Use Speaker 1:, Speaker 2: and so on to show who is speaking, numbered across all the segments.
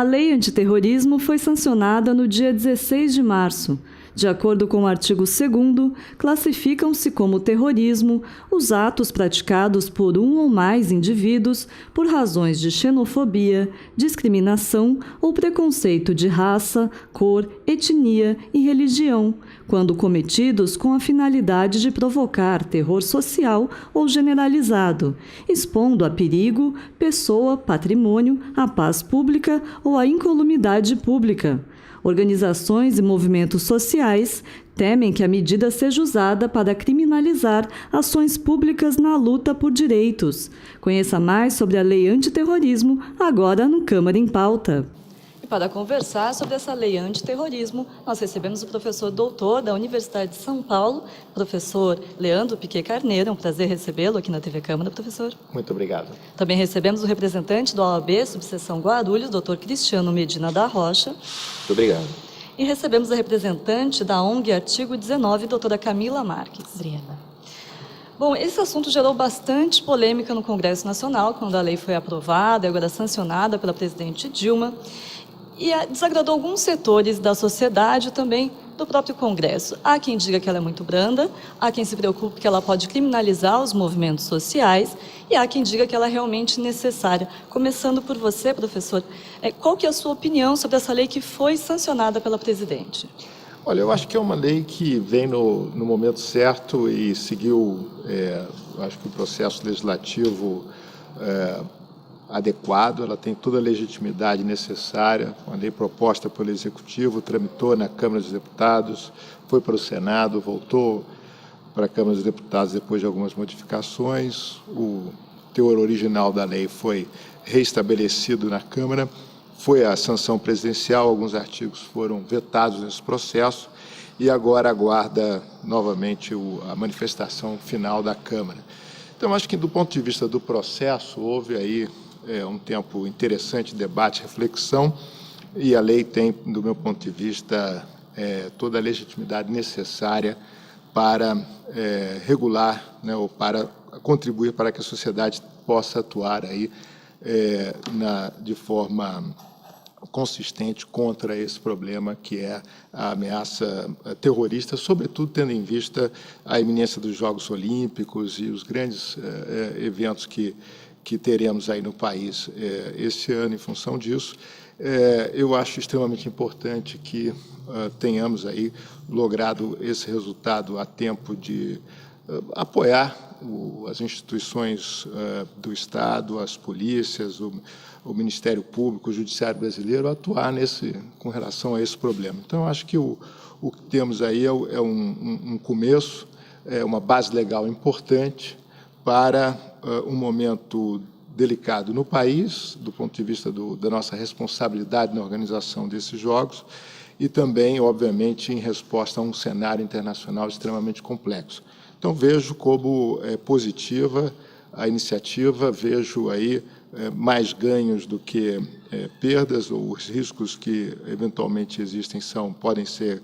Speaker 1: lei antiterrorismo foi sancionada no dia 16 de março. De acordo com o artigo 2º, classificam-se como terrorismo os atos praticados por um ou mais indivíduos por razões de xenofobia, discriminação ou preconceito de raça, cor, etnia e religião, quando cometidos com a finalidade de provocar terror social ou generalizado, expondo a perigo pessoa, patrimônio, a paz pública ou a incolumidade pública. Organizações e movimentos sociais temem que a medida seja usada para criminalizar ações públicas na luta por direitos. Conheça mais sobre a lei antiterrorismo agora no Câmara em Pauta. E para conversar sobre essa lei antiterrorismo, nós recebemos o professor doutor da Universidade de São Paulo, professor Leandro Piquet Carneiro. É um prazer recebê-lo aqui na TV Câmara, professor.
Speaker 2: Muito obrigado.
Speaker 1: Também recebemos o representante do OAB, subseção Guarulhos, doutor Cristiano Medina da Rocha.
Speaker 2: Muito obrigado.
Speaker 1: E recebemos a representante da ONG Artigo 19, doutora Camila Marques.
Speaker 3: Obrigada.
Speaker 1: Bom, esse assunto gerou bastante polêmica no Congresso Nacional, quando a lei foi aprovada e agora sancionada pela presidente Dilma, e desagradou alguns setores da sociedade e também do próprio Congresso. Há quem diga que ela é muito branda, há quem se preocupe que ela pode criminalizar os movimentos sociais e há quem diga que ela é realmente necessária. Começando por você, professor, qual que é a sua opinião sobre essa lei que foi sancionada pela presidente?
Speaker 2: Olha, eu acho que é uma lei que vem no momento certo e seguiu, acho que o processo legislativo adequado, ela tem toda a legitimidade necessária, uma lei proposta pelo Executivo, tramitou na Câmara dos Deputados, foi para o Senado, voltou para a Câmara dos Deputados depois de algumas modificações, o teor original da lei foi reestabelecido na Câmara, foi a sanção presidencial, alguns artigos foram vetados nesse processo e agora aguarda novamente a manifestação final da Câmara. Então, acho que do ponto de vista do processo, houve aí um tempo interessante de debate, reflexão, e a lei tem, do meu ponto de vista, toda a legitimidade necessária para regular, né, ou para contribuir para que a sociedade possa atuar aí de forma consistente contra esse problema que é a ameaça terrorista, sobretudo tendo em vista a iminência dos Jogos Olímpicos e os grandes eventos que teremos aí no país esse ano em função disso. Eu acho extremamente importante que tenhamos aí logrado esse resultado a tempo de apoiar as instituições do Estado, as polícias, o Ministério Público, o Judiciário Brasileiro, a atuar com relação a esse problema. Então, eu acho que o que temos aí é um começo, uma base legal importante para um momento delicado no país, do ponto de vista da nossa responsabilidade na organização desses Jogos, e também, obviamente, em resposta a um cenário internacional extremamente complexo. Então, vejo como positiva a iniciativa, vejo aí mais ganhos do que perdas, ou os riscos que eventualmente existem podem ser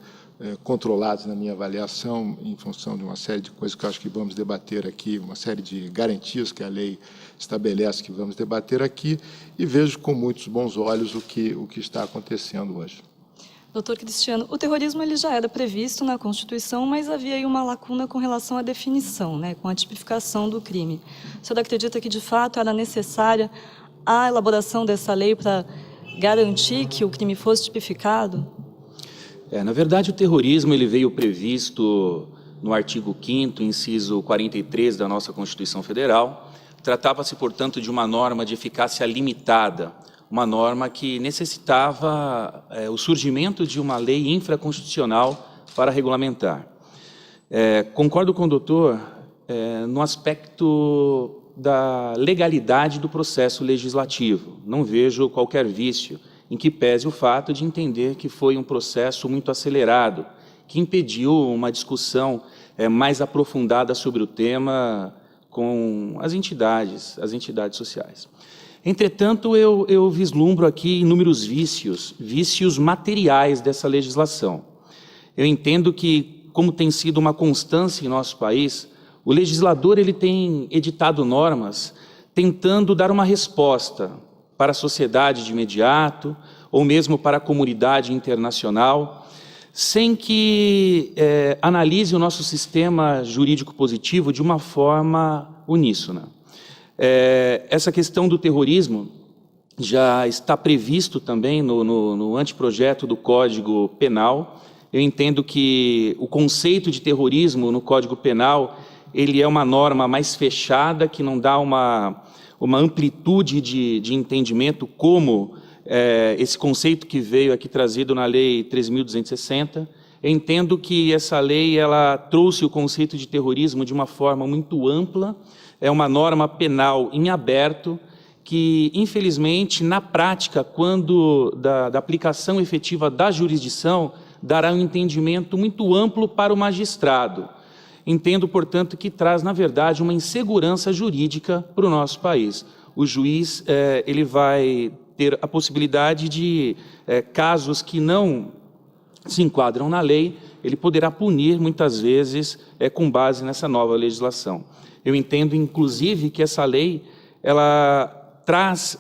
Speaker 2: controlados na minha avaliação em função de uma série de coisas que eu acho que vamos debater aqui, uma série de garantias que a lei estabelece que vamos debater aqui, e vejo com muitos bons olhos o que está acontecendo hoje.
Speaker 1: Doutor Cristiano, o terrorismo ele já era previsto na Constituição, mas havia aí uma lacuna com relação à definição, né, com a tipificação do crime. O senhor acredita que, de fato, era necessária a elaboração dessa lei para garantir que o crime fosse tipificado?
Speaker 3: Na verdade, o terrorismo ele veio previsto no artigo 5º, inciso 43 da nossa Constituição Federal. Tratava-se, portanto, de uma norma de eficácia limitada, uma norma que necessitava o surgimento de uma lei infraconstitucional para regulamentar. Concordo com o doutor no aspecto da legalidade do processo legislativo. Não vejo qualquer vício em que pese o fato de entender que foi um processo muito acelerado, que impediu uma discussão mais aprofundada sobre o tema com as entidades sociais. Entretanto, eu vislumbro aqui inúmeros vícios materiais dessa legislação. Eu entendo que, como tem sido uma constância em nosso país, o legislador ele tem editado normas tentando dar uma resposta para a sociedade de imediato, ou mesmo para a comunidade internacional, sem que analise o nosso sistema jurídico positivo de uma forma uníssona. Essa questão do terrorismo já está previsto também no anteprojeto do Código Penal. Eu entendo que o conceito de terrorismo no Código Penal ele é uma norma mais fechada, que não dá uma amplitude de entendimento, como esse conceito que veio aqui trazido na Lei 13.260. Eu entendo que essa lei ela trouxe o conceito de terrorismo de uma forma muito ampla, é uma norma penal em aberto, que, infelizmente, na prática, quando da aplicação efetiva da jurisdição, dará um entendimento muito amplo para o magistrado. Entendo, portanto, que traz, na verdade, uma insegurança jurídica para o nosso país. O juiz ele vai ter a possibilidade de, casos que não se enquadram na lei, ele poderá punir, muitas vezes, com base nessa nova legislação. Eu entendo, inclusive, que essa lei ela traz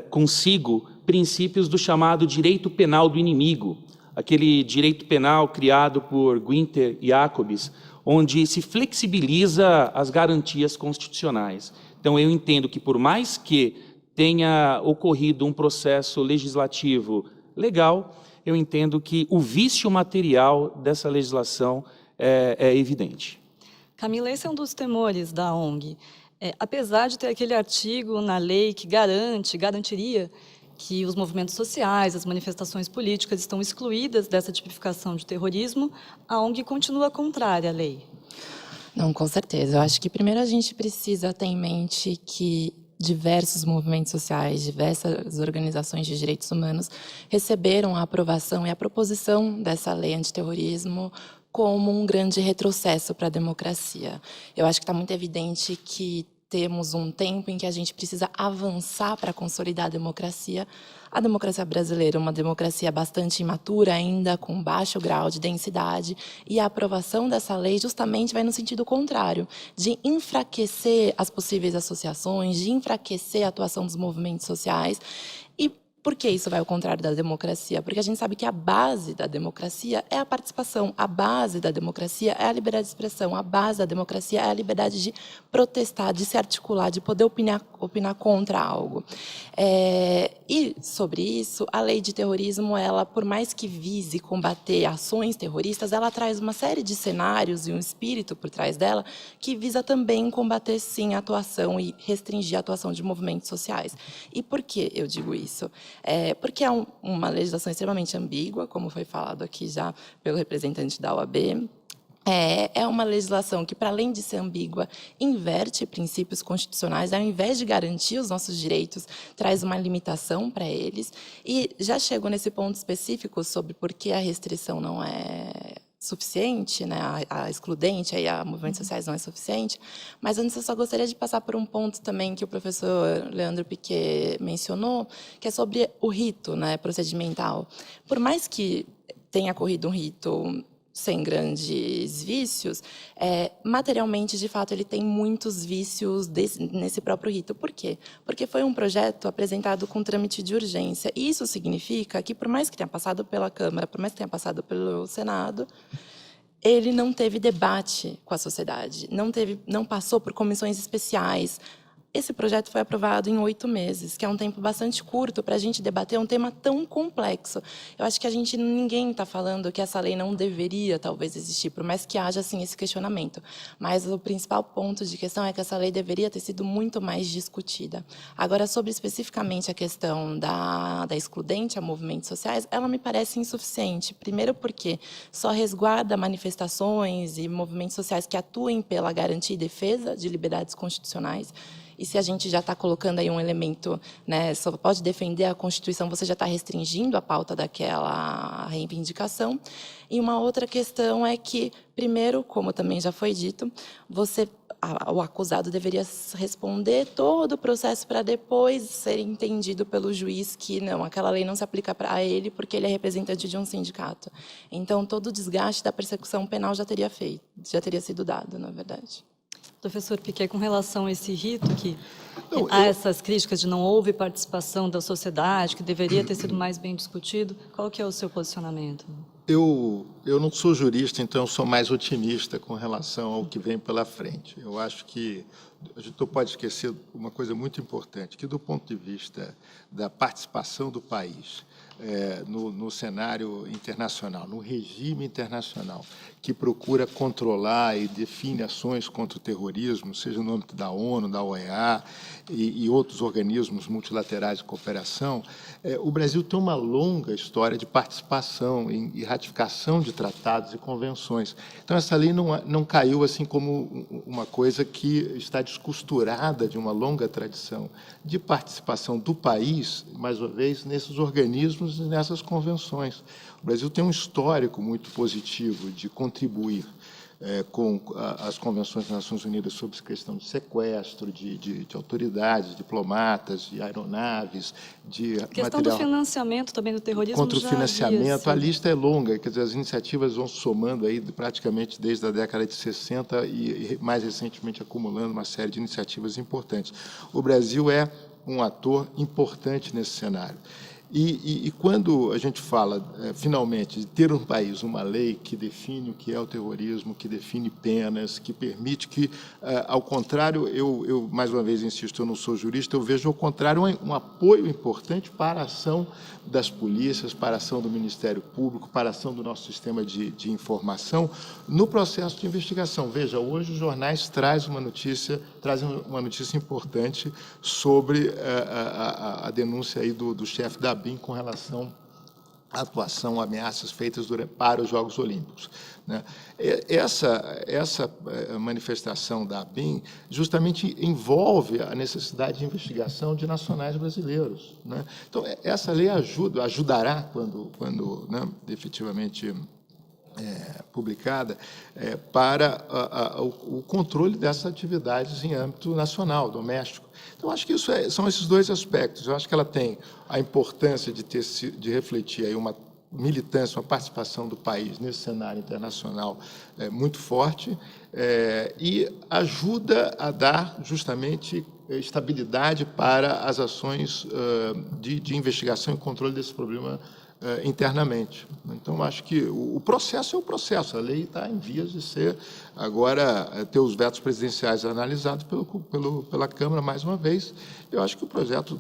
Speaker 3: consigo princípios do chamado direito penal do inimigo, aquele direito penal criado por Günther Jacobs, onde se flexibiliza as garantias constitucionais. Então, eu entendo que, por mais que tenha ocorrido um processo legislativo legal, eu entendo que o vício material dessa legislação é evidente.
Speaker 1: Camila, esse é um dos temores da ONG. Apesar de ter aquele artigo na lei que garantiria que os movimentos sociais, as manifestações políticas estão excluídas dessa tipificação de terrorismo, a ONG continua contrária à lei.
Speaker 4: Não, com certeza. Eu acho que primeiro a gente precisa ter em mente que diversos movimentos sociais, diversas organizações de direitos humanos receberam a aprovação e a proposição dessa lei antiterrorismo como um grande retrocesso para a democracia. Eu acho que está muito evidente que temos um tempo em que a gente precisa avançar para consolidar a democracia. A democracia brasileira é uma democracia bastante imatura ainda, com baixo grau de densidade, e a aprovação dessa lei justamente vai no sentido contrário, de enfraquecer as possíveis associações, de enfraquecer a atuação dos movimentos sociais. E por que isso vai ao contrário da democracia? Porque a gente sabe que a base da democracia é a participação, a base da democracia é a liberdade de expressão, a base da democracia é a liberdade de protestar, de se articular, de poder opinar contra algo. E sobre isso, a lei de terrorismo, ela, por mais que vise combater ações terroristas, ela traz uma série de cenários e um espírito por trás dela que visa também combater, sim, a atuação e restringir a atuação de movimentos sociais. E por que eu digo isso? Porque é uma legislação extremamente ambígua, como foi falado aqui já pelo representante da OAB. É uma legislação que, para além de ser ambígua, inverte princípios constitucionais, ao invés de garantir os nossos direitos, traz uma limitação para eles. E já chegou nesse ponto específico sobre por que a restrição não é suficiente, né, a excludente, aí a movimentos sociais não é suficiente, mas antes eu só gostaria de passar por um ponto também que o professor Leandro Piquet mencionou, que é sobre o rito, né, procedimental. Por mais que tenha corrido um rito sem grandes vícios, materialmente, de fato, ele tem muitos vícios nesse próprio rito. Por quê? Porque foi um projeto apresentado com trâmite de urgência. E isso significa que, por mais que tenha passado pela Câmara, por mais que tenha passado pelo Senado, ele não teve debate com a sociedade, não passou por comissões especiais. Esse projeto foi aprovado em 8 meses, que é um tempo bastante curto para a gente debater um tema tão complexo. Eu acho que ninguém está falando que essa lei não deveria, talvez, existir, por mais que haja, assim, esse questionamento. Mas o principal ponto de questão é que essa lei deveria ter sido muito mais discutida. Agora, sobre especificamente a questão da excludente a movimentos sociais, ela me parece insuficiente. Primeiro porque só resguarda manifestações e movimentos sociais que atuem pela garantia e defesa de liberdades constitucionais. E se a gente já está colocando aí um elemento, né, só pode defender a Constituição, você já está restringindo a pauta daquela reivindicação. E uma outra questão é que, primeiro, como também já foi dito, o acusado deveria responder todo o processo para depois ser entendido pelo juiz que não, aquela lei não se aplica a ele porque ele é representante de um sindicato. Então, todo o desgaste da persecução penal já teria sido dado, na verdade.
Speaker 1: Professor Piquet, com relação a esse rito que
Speaker 2: Não,
Speaker 1: há essas críticas de não houve participação da sociedade, que deveria ter sido mais bem discutido, qual que é o seu posicionamento?
Speaker 2: Eu não sou jurista, então eu sou mais otimista com relação ao que vem pela frente. Eu acho que a gente não pode esquecer uma coisa muito importante, que do ponto de vista da participação do país no cenário internacional, no regime internacional, que procura controlar e define ações contra o terrorismo, seja no âmbito da ONU, da OEA e outros organismos multilaterais de cooperação, o Brasil tem uma longa história de participação e ratificação de tratados e convenções. Então, essa lei não caiu assim como uma coisa que está descosturada de uma longa tradição de participação do país, mais uma vez, nesses organismos e nessas convenções. O Brasil tem um histórico muito positivo de contribuir com as convenções das Nações Unidas sobre questão de sequestro, de autoridades, diplomatas, de aeronaves, de
Speaker 1: A questão do financiamento também do terrorismo
Speaker 2: contra o
Speaker 1: já
Speaker 2: financiamento. A
Speaker 1: havia,
Speaker 2: lista é longa, quer dizer, as iniciativas vão somando aí praticamente desde a década de 60 e mais recentemente acumulando uma série de iniciativas importantes. O Brasil é um ator importante nesse cenário. E quando a gente fala, finalmente, de ter um país, uma lei que define o que é o terrorismo, que define penas, que permite que, ao contrário, eu mais uma vez insisto, eu não sou jurista, eu vejo, ao contrário, um apoio importante para a ação das polícias, para a ação do Ministério Público, para a ação do nosso sistema de informação no processo de investigação. Veja, hoje os jornais trazem uma notícia importante sobre a denúncia aí do chefe da ABIN com relação à atuação, ameaças feitas para os Jogos Olímpicos, né? Essa manifestação da ABIN justamente envolve a necessidade de investigação de nacionais brasileiros, né? Então, essa lei ajudará quando né, efetivamente publicada, para o controle dessas atividades em âmbito nacional, doméstico. Então, acho que são esses dois aspectos. Eu acho que ela tem a importância de refletir aí uma militância, uma participação do país nesse cenário internacional muito forte e ajuda a dar justamente estabilidade para as ações de investigação e controle desse problema internamente. Então, acho que o processo é o processo. A lei está em vias de ser, agora, ter os vetos presidenciais analisados pela Câmara mais uma vez. Eu acho que o projeto,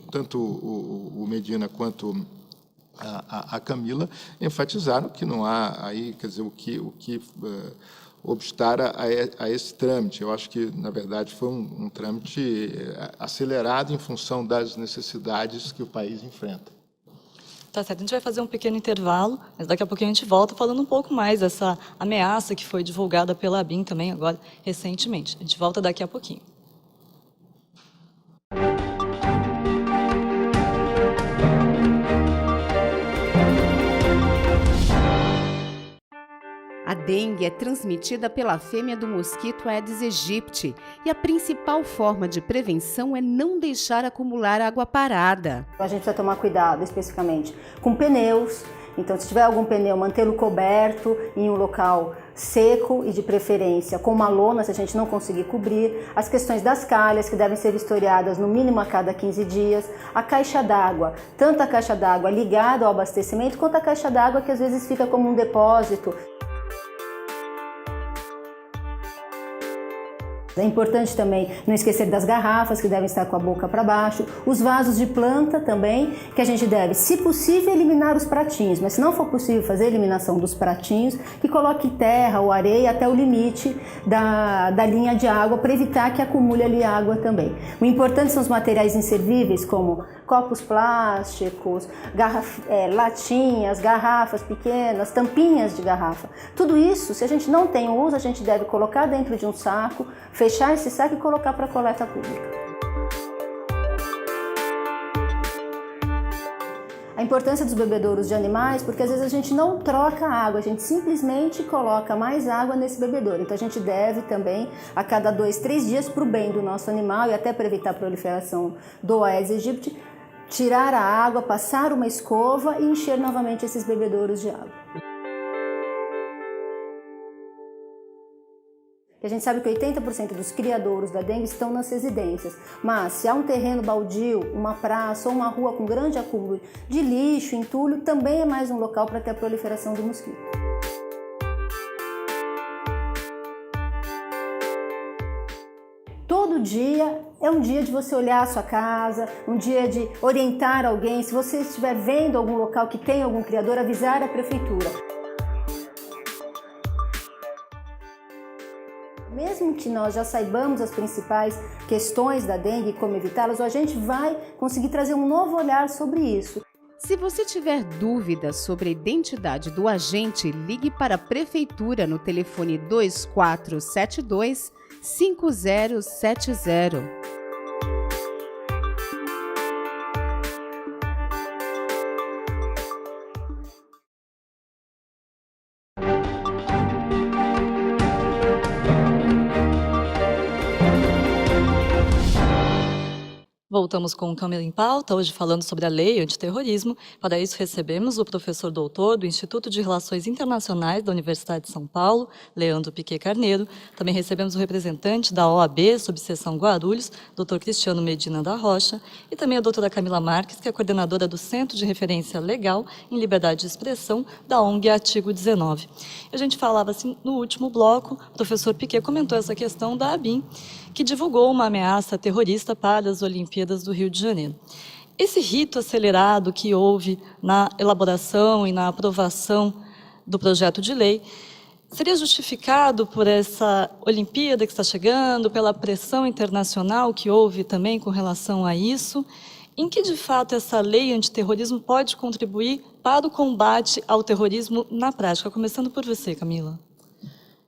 Speaker 2: tanto o Medina quanto a Camila, enfatizaram que não há aí, quer dizer, o que obstar a esse trâmite. Eu acho que, na verdade, foi um trâmite acelerado em função das necessidades que o país enfrenta.
Speaker 1: Tá certo, a gente vai fazer um pequeno intervalo, mas daqui a pouquinho a gente volta falando um pouco mais dessa ameaça que foi divulgada pela ABIN também agora recentemente. A gente volta daqui a pouquinho.
Speaker 5: A dengue é transmitida pela fêmea do mosquito Aedes aegypti e a principal forma de prevenção é não deixar acumular água parada.
Speaker 6: A gente precisa tomar cuidado especificamente com pneus. Então, se tiver algum pneu, mantê-lo coberto em um local seco e de preferência com uma lona, se a gente não conseguir cobrir. As questões das calhas, que devem ser vistoriadas no mínimo a cada 15 dias. A caixa d'água, tanto a caixa d'água ligada ao abastecimento, quanto a caixa d'água que às vezes fica como um depósito. É importante também não esquecer das garrafas, que devem estar com a boca para baixo, os vasos de planta também, que a gente deve, se possível, eliminar os pratinhos, mas se não for possível fazer a eliminação dos pratinhos, que coloque terra ou areia até o limite da linha de água, para evitar que acumule ali água também. O importante são os materiais inservíveis, como copos plásticos, latinhas, garrafas pequenas, tampinhas de garrafa. Tudo isso, se a gente não tem uso, a gente deve colocar dentro de um saco, fechar esse saco e colocar para coleta pública. A importância dos bebedouros de animais, porque às vezes a gente não troca água, a gente simplesmente coloca mais água nesse bebedouro. Então a gente deve também, a cada 2, 3 dias, para o bem do nosso animal e até para evitar a proliferação do Aedes aegypti, tirar a água, passar uma escova e encher novamente esses bebedouros de água. A gente sabe que 80% dos criadouros da dengue estão nas residências, mas se há um terreno baldio, uma praça ou uma rua com grande acúmulo de lixo, entulho, também é mais um local para ter a proliferação do mosquito. Todo dia é um dia de você olhar a sua casa, um dia de orientar alguém. Se você estiver vendo algum local que tem algum criador, avisar a prefeitura. Mesmo que nós já saibamos as principais questões da dengue e como evitá-las, a gente vai conseguir trazer um novo olhar sobre isso.
Speaker 5: Se você tiver dúvidas sobre a identidade do agente, ligue para a Prefeitura no telefone 2472 5070.
Speaker 1: Voltamos com o Câmara em Pauta, hoje falando sobre a lei antiterrorismo. Para isso, recebemos o professor doutor do Instituto de Relações Internacionais da Universidade de São Paulo, Leandro Piquet Carneiro. Também recebemos o representante da OAB, subseção Guarulhos, doutor Cristiano Medina da Rocha, e também a doutora Camila Marques, que é coordenadora do Centro de Referência Legal em Liberdade de Expressão da ONG Artigo 19. A gente falava assim, no último bloco, o professor Piquet comentou essa questão da ABIN, que divulgou uma ameaça terrorista para as Olimpíadas do Rio de Janeiro. Esse rito acelerado que houve na elaboração e na aprovação do projeto de lei seria justificado por essa Olimpíada que está chegando, pela pressão internacional que houve também com relação a isso? Em que, de fato, essa lei antiterrorismo pode contribuir para o combate ao terrorismo na prática? Começando por você, Camila.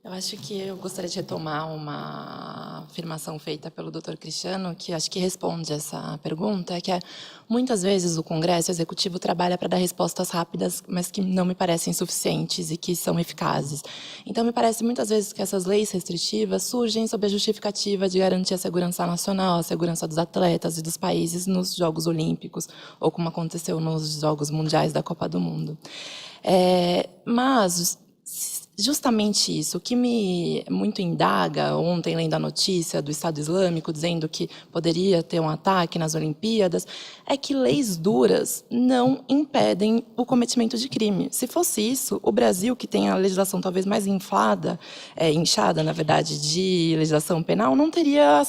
Speaker 4: Eu acho que eu gostaria de retomar uma afirmação feita pelo Dr. Cristiano, que acho que responde essa pergunta, que é, muitas vezes o Congresso, o Executivo, trabalha para dar respostas rápidas, mas que não me parecem suficientes e que são eficazes. Então, me parece muitas vezes que essas leis restritivas surgem sob a justificativa de garantir a segurança nacional, a segurança dos atletas e dos países nos Jogos Olímpicos, ou como aconteceu nos Jogos Mundiais da Copa do Mundo. Mas justamente isso, o que me muito indaga, ontem lendo a notícia do Estado Islâmico dizendo que poderia ter um ataque nas Olimpíadas, é que leis duras não impedem o cometimento de crime. Se fosse isso, o Brasil, que tem a legislação talvez mais inchada, na verdade, de legislação penal, não teria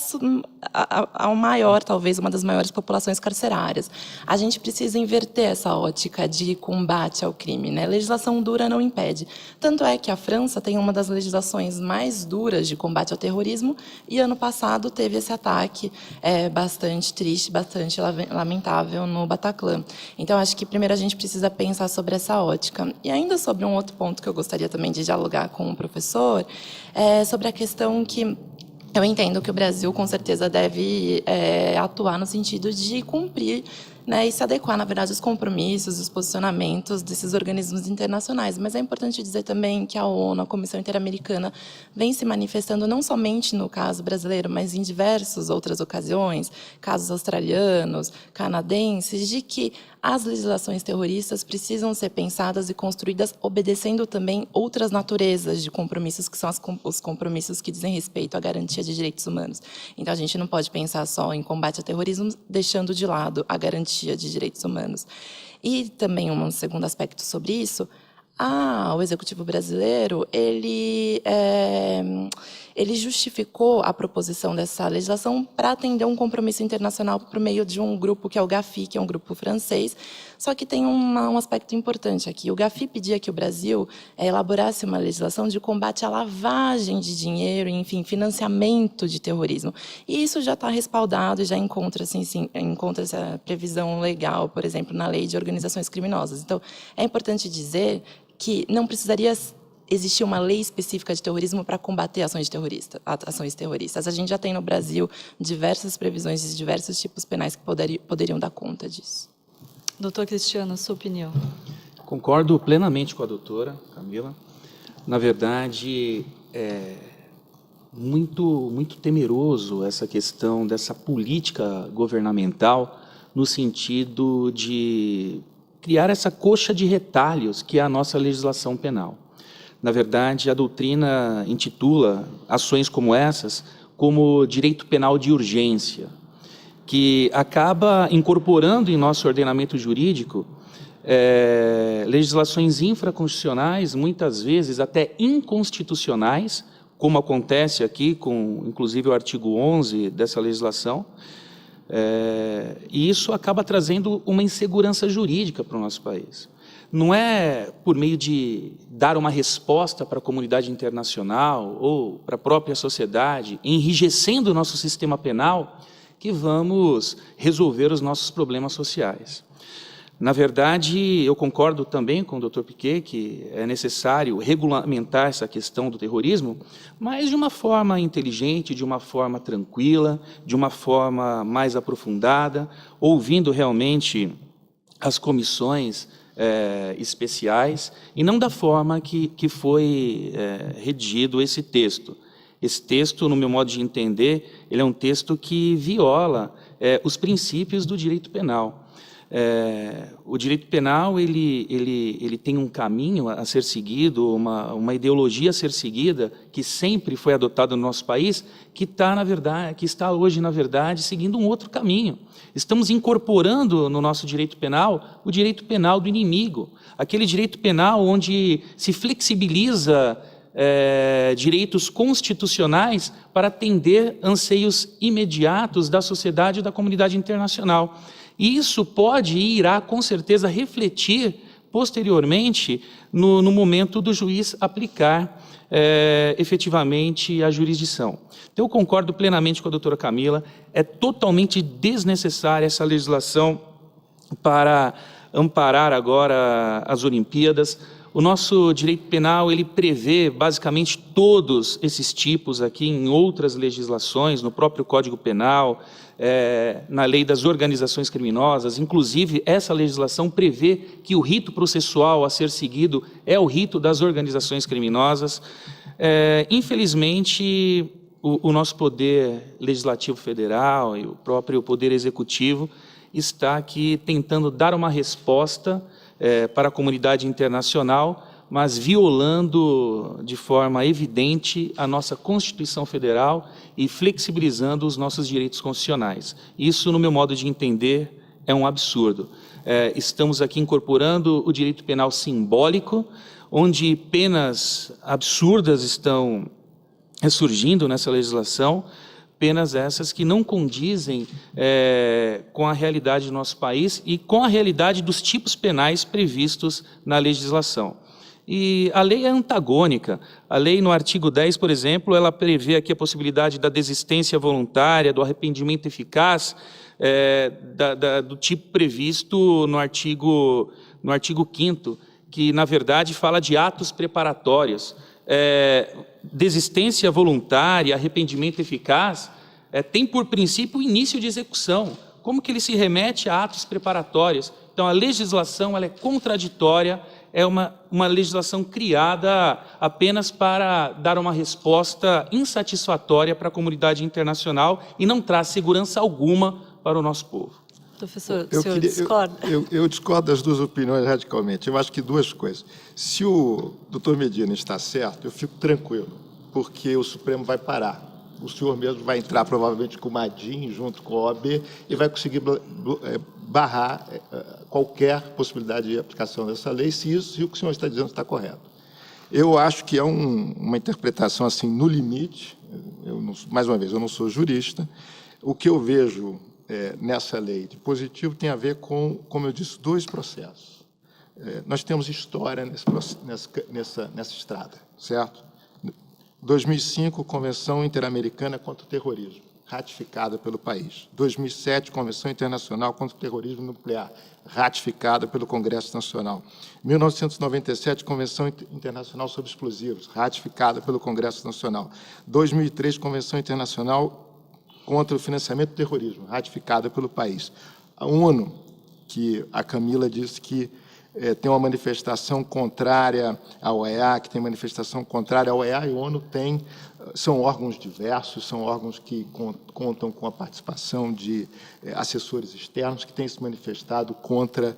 Speaker 4: a maior, talvez, uma das maiores populações carcerárias. A gente precisa inverter essa ótica de combate ao crime, né? Legislação dura não impede. Tanto é que a França tem uma das legislações mais duras de combate ao terrorismo e, ano passado, teve esse ataque bastante triste, bastante lamentável no Bataclan. Então, acho que, primeiro, a gente precisa pensar sobre essa ótica. E ainda sobre um outro ponto que eu gostaria também de dialogar com o professor, sobre a questão que eu entendo que o Brasil, com certeza, deve atuar no sentido de cumprir, né, e se adequar, na verdade, aos compromissos, os posicionamentos desses organismos internacionais. Mas é importante dizer também que a ONU, a Comissão Interamericana, vem se manifestando não somente no caso brasileiro, mas em diversas outras ocasiões, casos australianos, canadenses, de que as legislações terroristas precisam ser pensadas e construídas obedecendo também outras naturezas de compromissos, que são os compromissos que dizem respeito à garantia de direitos humanos. Então, a gente não pode pensar só em combate ao terrorismo, deixando de lado a garantia de direitos humanos. E também um segundo aspecto sobre isso, o Executivo brasileiro, ele justificou a proposição dessa legislação para atender um compromisso internacional por meio de um grupo que é o GAFI, que é um grupo francês, só que tem um aspecto importante aqui. O GAFI pedia que o Brasil elaborasse uma legislação de combate à lavagem de dinheiro, enfim, financiamento de terrorismo. E isso já está respaldado e já encontra essa previsão legal, por exemplo, na lei de organizações criminosas. Então, é importante dizer que não precisaria existir uma lei específica de terrorismo para combater ações terroristas. A gente já tem no Brasil diversas previsões de diversos tipos penais que poderiam dar conta disso.
Speaker 1: Doutor Cristiano, sua opinião.
Speaker 3: Concordo plenamente com a doutora Camila. Na verdade, é muito temeroso essa questão dessa política governamental no sentido de criar essa coxa de retalhos que é a nossa legislação penal. Na verdade, a doutrina intitula ações como essas como direito penal de urgência, que acaba incorporando em nosso ordenamento jurídico legislações infraconstitucionais, muitas vezes até inconstitucionais, como acontece aqui com, inclusive, o artigo 11 dessa legislação, e isso acaba trazendo uma insegurança jurídica para o nosso país. Não é por meio de dar uma resposta para a comunidade internacional ou para a própria sociedade, enrijecendo o nosso sistema penal, que vamos resolver os nossos problemas sociais. Na verdade, eu concordo também com o Dr. Piquet que é necessário regulamentar essa questão do terrorismo, mas de uma forma inteligente, de uma forma tranquila, de uma forma mais aprofundada, ouvindo realmente as comissões especiais, e não da forma que foi redigido esse texto. Esse texto, no meu modo de entender, ele é um texto que viola os princípios do direito penal. O direito penal ele tem um caminho a ser seguido, uma ideologia a ser seguida, que sempre foi adotada no nosso país, que está hoje, na verdade, seguindo um outro caminho. Estamos incorporando no nosso direito penal o direito penal do inimigo, aquele direito penal onde se flexibiliza direitos constitucionais para atender anseios imediatos da sociedade e da comunidade internacional. E isso pode e irá, com certeza, refletir posteriormente no momento do juiz aplicar efetivamente a jurisdição. Então, eu concordo plenamente com a doutora Camila, é totalmente desnecessária essa legislação para amparar agora as Olimpíadas. O nosso direito penal, ele prevê basicamente todos esses tipos aqui em outras legislações, no próprio Código Penal, na lei das organizações criminosas. Inclusive, essa legislação prevê que o rito processual a ser seguido é o rito das organizações criminosas. Infelizmente, o nosso poder legislativo federal e o próprio poder executivo está aqui tentando dar uma resposta para a comunidade internacional, mas violando de forma evidente a nossa Constituição Federal e flexibilizando os nossos direitos constitucionais. Isso, no meu modo de entender, é um absurdo. Estamos aqui incorporando o direito penal simbólico, onde penas absurdas estão ressurgindo nessa legislação, penas essas que não condizem com a realidade do nosso país e com a realidade dos tipos penais previstos na legislação. E a lei é antagônica. A lei, no artigo 10, por exemplo, ela prevê aqui a possibilidade da desistência voluntária, do arrependimento eficaz, do tipo previsto no artigo 5º, que, na verdade, fala de atos preparatórios. Desistência voluntária, arrependimento eficaz, tem por princípio o início de execução. Como que ele se remete a atos preparatórios? Então, a legislação ela é contraditória, é uma legislação criada apenas para dar uma resposta insatisfatória para a comunidade internacional e não traz segurança alguma para o nosso povo.
Speaker 1: Professor, o senhor discorda?
Speaker 2: Eu discordo das duas opiniões radicalmente. Eu acho que duas coisas. Se o doutor Medina está certo, eu fico tranquilo, porque o Supremo vai parar. O senhor mesmo vai entrar provavelmente com o Madin, junto com a OAB, e vai conseguir barrar qualquer possibilidade de aplicação dessa lei, se o que o senhor está dizendo está correto. Eu acho que é uma interpretação assim no limite. Mais uma vez, eu não sou jurista. O que eu vejo nessa lei de positivo tem a ver com, como eu disse, dois processos. Nós temos história nessa estrada, certo? 2005, Convenção Interamericana contra o Terrorismo, ratificada pelo país. 2007, Convenção Internacional contra o Terrorismo Nuclear, ratificada pelo Congresso Nacional. 1997, Convenção Internacional sobre Explosivos, ratificada pelo Congresso Nacional. 2003, Convenção Internacional contra o Financiamento do Terrorismo, ratificada pelo país. A ONU, que a Camila disse que tem uma manifestação contrária à OEA, que tem manifestação contrária à OEA, e a ONU são órgãos diversos, são órgãos que contam com a participação de assessores externos que têm se manifestado contra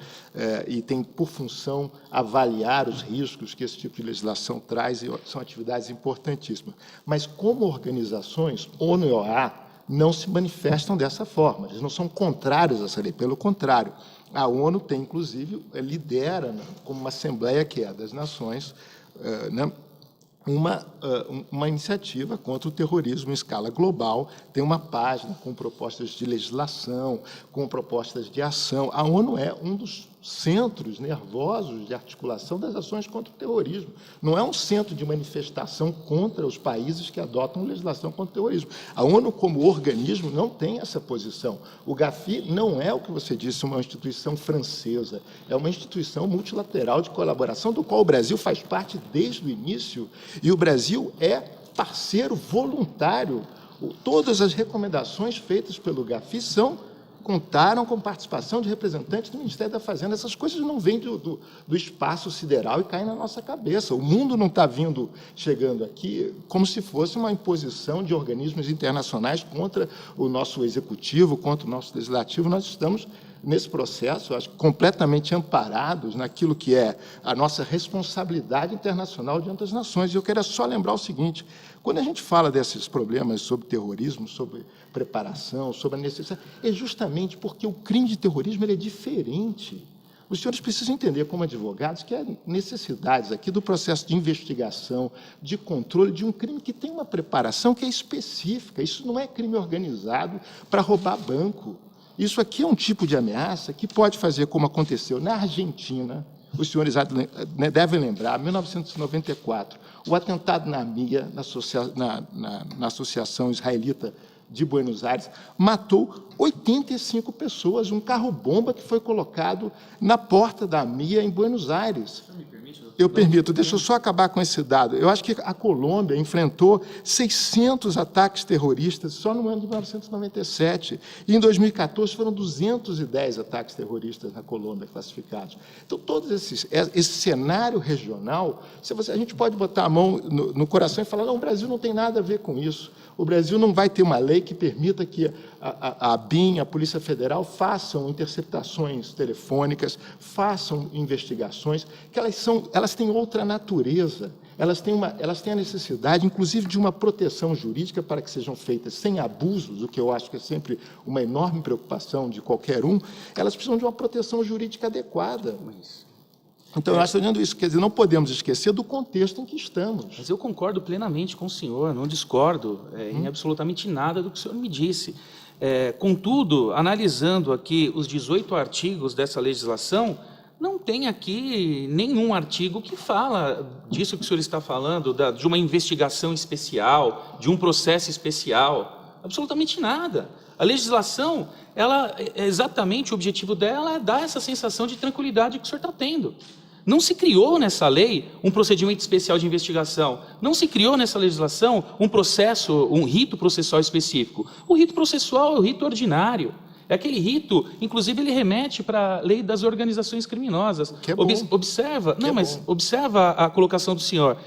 Speaker 2: e têm por função avaliar os riscos que esse tipo de legislação traz, e são atividades importantíssimas. Mas, como organizações, ONU e OEA não se manifestam dessa forma, eles não são contrários a essa lei, pelo contrário. A ONU tem, inclusive, lidera, como uma Assembleia que é das Nações, uma iniciativa contra o terrorismo em escala global, tem uma página com propostas de legislação, com propostas de ação. A ONU é um dos centros nervosos de articulação das ações contra o terrorismo. Não é um centro de manifestação contra os países que adotam legislação contra o terrorismo. A ONU, como organismo, não tem essa posição. O GAFI não é o que você disse, uma instituição francesa, é uma instituição multilateral de colaboração, do qual o Brasil faz parte desde o início, e o Brasil é parceiro voluntário. Todas as recomendações feitas pelo GAFI contaram com participação de representantes do Ministério da Fazenda. Essas coisas não vêm do espaço sideral e caem na nossa cabeça. O mundo não está chegando aqui como se fosse uma imposição de organismos internacionais contra o nosso executivo, contra o nosso legislativo. Nós estamos nesse processo, acho, completamente amparados naquilo que é a nossa responsabilidade internacional diante das nações. E eu quero só lembrar o seguinte: quando a gente fala desses problemas sobre terrorismo, sobre preparação, sobre a necessidade, é justamente porque o crime de terrorismo ele é diferente. Os senhores precisam entender, como advogados, que há necessidades aqui do processo de investigação, de controle de um crime que tem uma preparação que é específica. Isso não é crime organizado para roubar banco. Isso aqui é um tipo de ameaça que pode fazer, como aconteceu na Argentina. Os senhores devem lembrar, 1994, o atentado na AMIA, na Associação Israelita de Buenos Aires, matou 85 pessoas, um carro-bomba que foi colocado na porta da AMIA em Buenos Aires. Eu permito, deixa eu só acabar com esse dado. Eu acho que a Colômbia enfrentou 600 ataques terroristas só no ano de 1997. E, em 2014, foram 210 ataques terroristas na Colômbia classificados. Então, todo esse cenário regional, a gente pode botar a mão no coração e falar, não, o Brasil não tem nada a ver com isso. O Brasil não vai ter uma lei que permita que a ABIN, a Polícia Federal, façam interceptações telefônicas, façam investigações, que elas têm outra natureza, elas têm a necessidade, inclusive, de uma proteção jurídica para que sejam feitas sem abusos, o que eu acho que é sempre uma enorme preocupação de qualquer um. Elas precisam de uma proteção jurídica adequada. Então, eu acho que olhando isso, quer dizer, não podemos esquecer do contexto em que estamos.
Speaker 3: Mas eu concordo plenamente com o senhor, não discordo em absolutamente nada do que o senhor me disse. Contudo, analisando aqui os 18 artigos dessa legislação, não tem aqui nenhum artigo que fala disso que o senhor está falando, de uma investigação especial, de um processo especial, absolutamente nada. A legislação, exatamente o objetivo dela é dar essa sensação de tranquilidade que o senhor está tendo. Não se criou nessa lei um procedimento especial de investigação, não se criou nessa legislação um rito processual específico. O rito processual é o rito ordinário. É aquele rito, inclusive ele remete para a lei das organizações criminosas.
Speaker 2: Que é bom.
Speaker 3: Observa a colocação do senhor.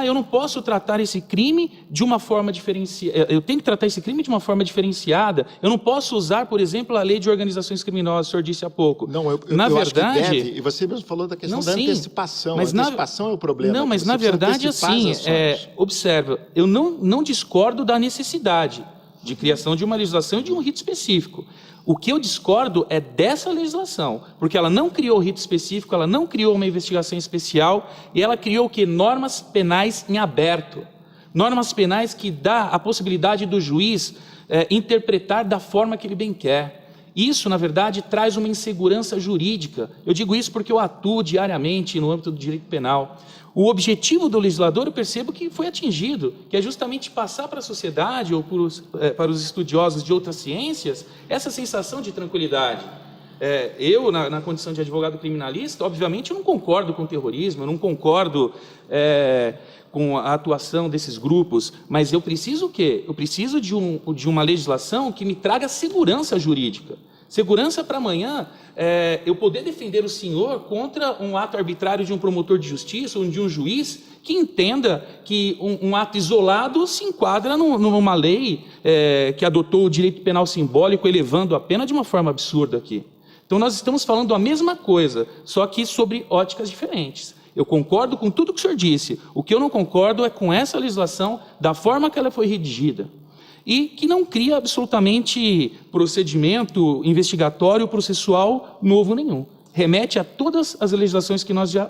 Speaker 3: Eu não posso tratar esse crime de uma forma diferenciada. Eu tenho que tratar esse crime de uma forma diferenciada. Eu não posso usar, por exemplo, a lei de organizações criminosas, o senhor disse há pouco.
Speaker 2: Não, eu acho que deve, e você mesmo falou da questão da antecipação. A antecipação é o problema.
Speaker 3: Não, mas na verdade, assim, observa, eu não discordo da necessidade de criação de uma legislação e de um rito específico. O que eu discordo é dessa legislação, porque ela não criou rito específico, ela não criou uma investigação especial, e ela criou o quê? Normas penais em aberto. Normas penais que dá a possibilidade do juiz interpretar da forma que ele bem quer. Isso, na verdade, traz uma insegurança jurídica. Eu digo isso porque eu atuo diariamente no âmbito do direito penal. O objetivo do legislador, eu percebo que foi atingido, que é justamente passar para a sociedade ou para os estudiosos de outras ciências essa sensação de tranquilidade. Eu, na condição de advogado criminalista, obviamente eu não concordo com o terrorismo, eu não concordo com a atuação desses grupos, mas eu preciso o quê? Eu preciso de uma legislação que me traga segurança jurídica. Segurança para amanhã, eu poder defender o senhor contra um ato arbitrário de um promotor de justiça ou de um juiz que entenda que um ato isolado se enquadra numa lei que adotou o direito penal simbólico, elevando a pena de uma forma absurda aqui. Então, nós estamos falando a mesma coisa, só que sobre óticas diferentes. Eu concordo com tudo que o senhor disse. O que eu não concordo é com essa legislação, da forma que ela foi redigida. E que não cria absolutamente procedimento investigatório processual novo nenhum. Remete a todas as legislações que nós já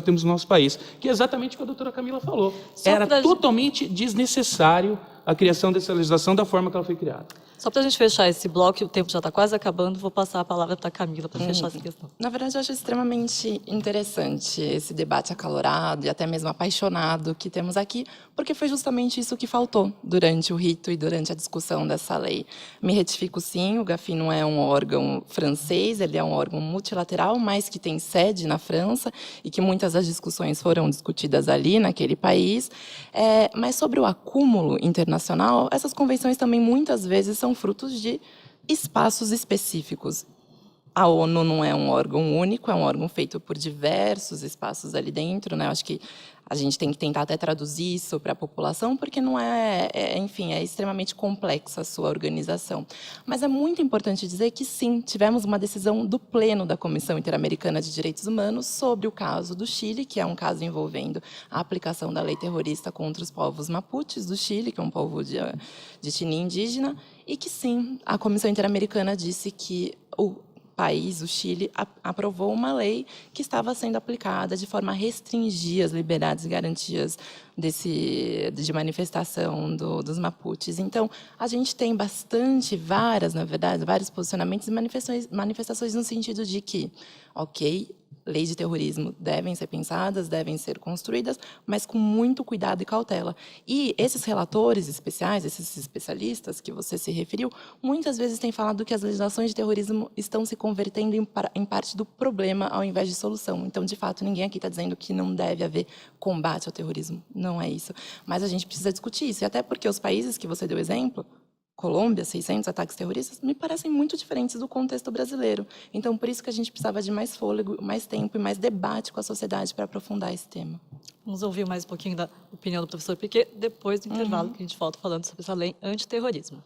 Speaker 3: temos no nosso país, que é exatamente o que a doutora Camila falou. Era totalmente desnecessário a criação dessa legislação da forma que ela foi criada.
Speaker 1: Só para a gente fechar esse bloco, o tempo já está quase acabando, vou passar a palavra para a Camila para fechar essa questão.
Speaker 4: Na verdade, eu acho extremamente interessante esse debate acalorado e até mesmo apaixonado que temos aqui, porque foi justamente isso que faltou durante o rito e durante a discussão dessa lei. Me retifico sim, o GAFI não é um órgão francês, ele é um órgão multilateral, mas que tem sede na França e que muitas das discussões foram discutidas ali, naquele país. Mas sobre o acúmulo internacional, essas convenções também muitas vezes são frutos de espaços específicos. A ONU não é um órgão único, é um órgão feito por diversos espaços ali dentro, né? Eu acho que a gente tem que tentar até traduzir isso para a população, porque não enfim, é extremamente complexa a sua organização. Mas é muito importante dizer que, sim, tivemos uma decisão do Pleno da Comissão Interamericana de Direitos Humanos sobre o caso do Chile, que é um caso envolvendo a aplicação da lei terrorista contra os povos mapuches do Chile, que é um povo de etnia indígena, e que, sim, a Comissão Interamericana disse que o país, o Chile, aprovou uma lei que estava sendo aplicada de forma a restringir as liberdades e garantias de manifestação dos mapuches. Então, a gente tem na verdade, vários posicionamentos e manifestações no sentido de que, ok, leis de terrorismo devem ser pensadas, devem ser construídas, mas com muito cuidado e cautela. E esses relatores especiais, esses especialistas que você se referiu, muitas vezes têm falado que as legislações de terrorismo estão se convertendo em parte do problema ao invés de solução. Então, de fato, ninguém aqui está dizendo que não deve haver combate ao terrorismo. Não é isso. Mas a gente precisa discutir isso. E até porque os países que você deu exemplo, Colômbia, 600 ataques terroristas, me parecem muito diferentes do contexto brasileiro. Então, por isso que a gente precisava de mais fôlego, mais tempo e mais debate com a sociedade para aprofundar esse tema.
Speaker 1: Vamos ouvir mais um pouquinho da opinião do professor Piquet, depois do intervalo que a gente volta falando sobre essa lei antiterrorismo.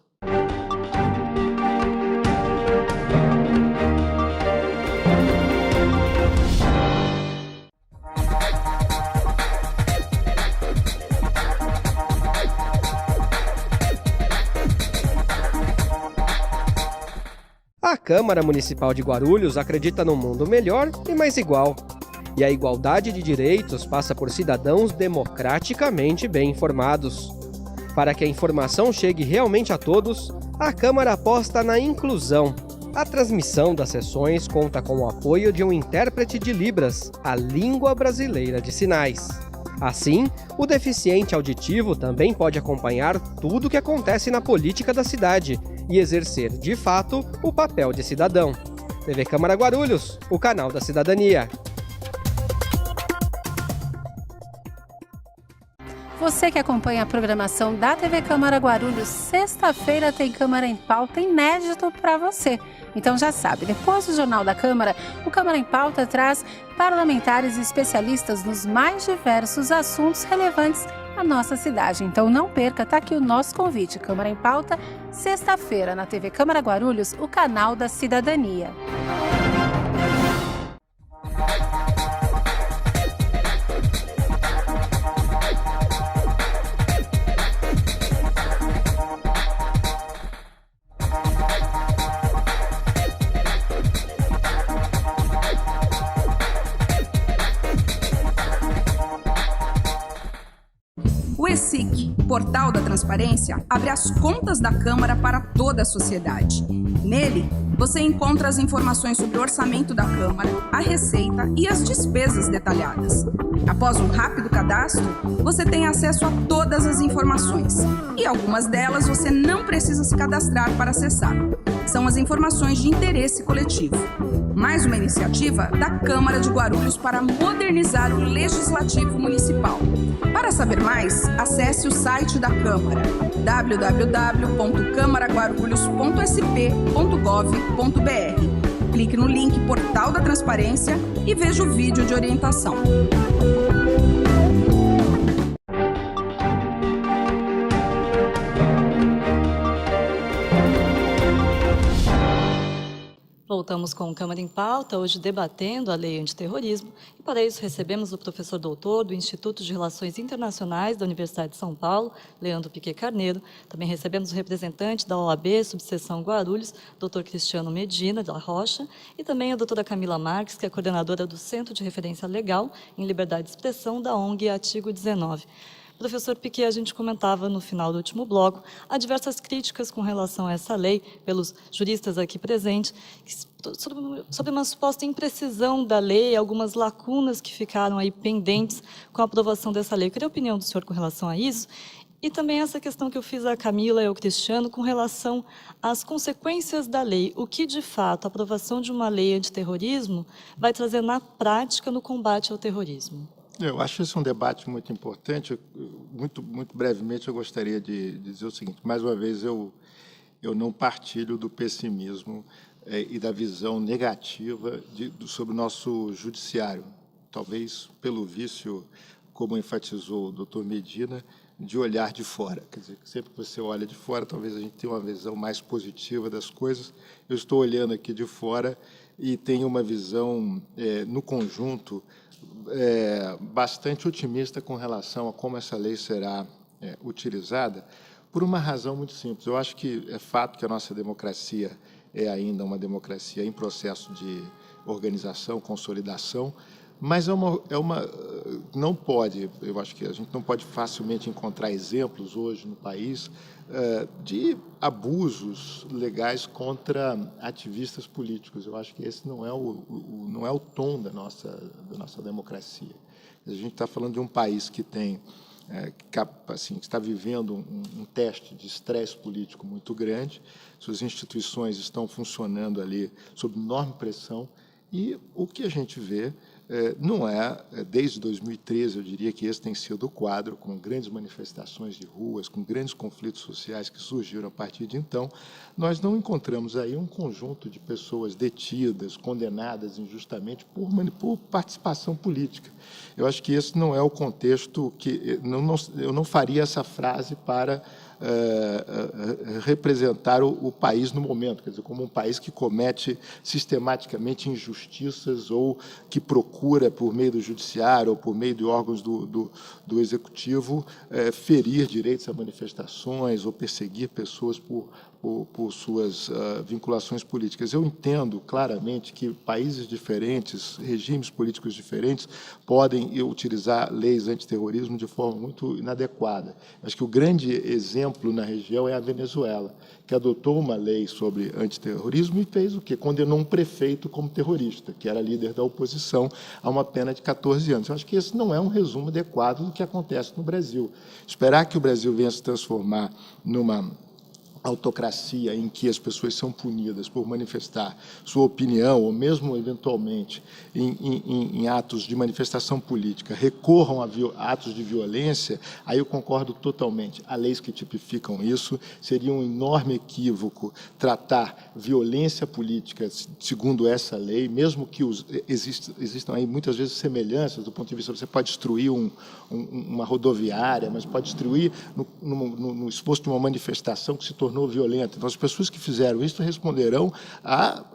Speaker 7: A Câmara Municipal de Guarulhos acredita num mundo melhor e mais igual. E a igualdade de direitos passa por cidadãos democraticamente bem informados. Para que a informação chegue realmente a todos, a Câmara aposta na inclusão. A transmissão das sessões conta com o apoio de um intérprete de Libras, a língua brasileira de sinais. Assim, o deficiente auditivo também pode acompanhar tudo o que acontece na política da cidade e exercer, de fato, o papel de cidadão. TV Câmara Guarulhos, o canal da cidadania.
Speaker 8: Você que acompanha a programação da TV Câmara Guarulhos, sexta-feira tem Câmara em Pauta inédito para você. Então já sabe, depois do Jornal da Câmara, o Câmara em Pauta traz parlamentares e especialistas nos mais diversos assuntos relevantes à nossa cidade. Então não perca, tá aqui o nosso convite. Câmara em Pauta, sexta-feira na TV Câmara Guarulhos, o canal da cidadania.
Speaker 9: O ESIC, Portal da Transparência, abre as contas da Câmara para toda a sociedade. Nele, você encontra as informações sobre o orçamento da Câmara, a receita e as despesas detalhadas. Após um rápido cadastro, você tem acesso a todas as informações. E algumas delas você não precisa se cadastrar para acessar. São as informações de interesse coletivo. Mais uma iniciativa da Câmara de Guarulhos para modernizar o Legislativo Municipal. Para saber mais, acesse o site da Câmara, www.camaraguarulhos.sp.gov.br. Clique no link Portal da Transparência e veja o vídeo de orientação.
Speaker 1: Voltamos com o Câmara em Pauta, hoje debatendo a Lei Antiterrorismo, e para isso recebemos o professor doutor do Instituto de Relações Internacionais da Universidade de São Paulo, Leandro Piquet Carneiro. Também recebemos o representante da OAB, subseção Guarulhos, doutor Cristiano Medina da Rocha, e também a doutora Camila Marques, que é coordenadora do Centro de Referência Legal em Liberdade de Expressão da ONG Artigo 19. Professor Piquet, a gente comentava no final do último bloco, há diversas críticas com relação a essa lei, pelos juristas aqui presentes, sobre uma suposta imprecisão da lei, algumas lacunas que ficaram aí pendentes com a aprovação dessa lei. Eu queria a opinião do senhor com relação a isso. E também essa questão que eu fiz à Camila e ao Cristiano com relação às consequências da lei. O que, de fato, a aprovação de uma lei antiterrorismo vai trazer na prática no combate ao terrorismo?
Speaker 2: Eu acho esse um debate muito importante. Muito brevemente, eu gostaria de dizer o seguinte. Mais uma vez, eu não partilho do pessimismo e da visão negativa sobre o nosso judiciário. Talvez pelo vício, como enfatizou o doutor Medina, de olhar de fora. Quer dizer, sempre que você olha de fora, talvez a gente tenha uma visão mais positiva das coisas. Eu estou olhando aqui de fora e tenho uma visão, no conjunto, bastante otimista com relação a como essa lei será utilizada, por uma razão muito simples. Eu acho que é fato que a nossa democracia é ainda uma democracia em processo de organização, consolidação, mas não pode, eu acho que a gente não pode facilmente encontrar exemplos hoje no país de abusos legais contra ativistas políticos. Eu acho que esse não é o tom da nossa democracia. A gente está falando de um país que tem assim, está vivendo um teste de estresse político muito grande, suas instituições estão funcionando ali sob enorme pressão, e o que a gente vê não desde 2013, eu diria que esse tem sido o quadro, com grandes manifestações de ruas, com grandes conflitos sociais que surgiram a partir de então, nós não encontramos aí um conjunto de pessoas detidas, condenadas injustamente por participação política. Eu acho que esse não é o contexto que... eu não faria essa frase para representar o país no momento, quer dizer, como um país que comete sistematicamente injustiças ou que procura, por meio do judiciário ou por meio de órgãos do executivo, ferir direitos a manifestações ou perseguir pessoas por suas vinculações políticas. Eu entendo claramente que países diferentes, regimes políticos diferentes, podem utilizar leis antiterrorismo de forma muito inadequada. Acho que o grande exemplo na região é a Venezuela, que adotou uma lei sobre antiterrorismo e fez o quê? Condenou um prefeito como terrorista, que era líder da oposição, a uma pena de 14 anos. Eu acho que esse não é um resumo adequado do que acontece no Brasil. Esperar que o Brasil venha se transformar numa autocracia em que as pessoas são punidas por manifestar sua opinião ou mesmo, eventualmente, em atos de manifestação política, recorram a atos de violência, aí eu concordo totalmente. Há leis que tipificam isso, seria um enorme equívoco tratar violência política segundo essa lei, mesmo que existam aí muitas vezes semelhanças do ponto de vista, você pode destruir uma rodoviária, mas pode destruir no esforço de uma manifestação que se tornou violenta. Então, as pessoas que fizeram isso responderão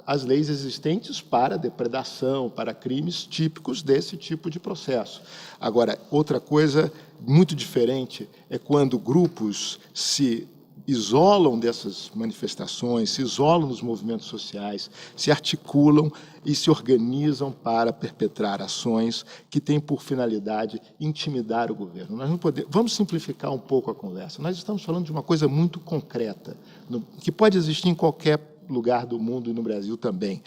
Speaker 2: às leis existentes para depredação, para crimes típicos desse tipo de processo. Agora, outra coisa muito diferente é quando grupos se isolam dessas manifestações, se isolam dos movimentos sociais, se articulam e se organizam para perpetrar ações que têm por finalidade intimidar o governo. Nós não podemos... Vamos simplificar um pouco a conversa. Nós estamos falando de uma coisa muito concreta, que pode existir em qualquer lugar do mundo e no Brasil também.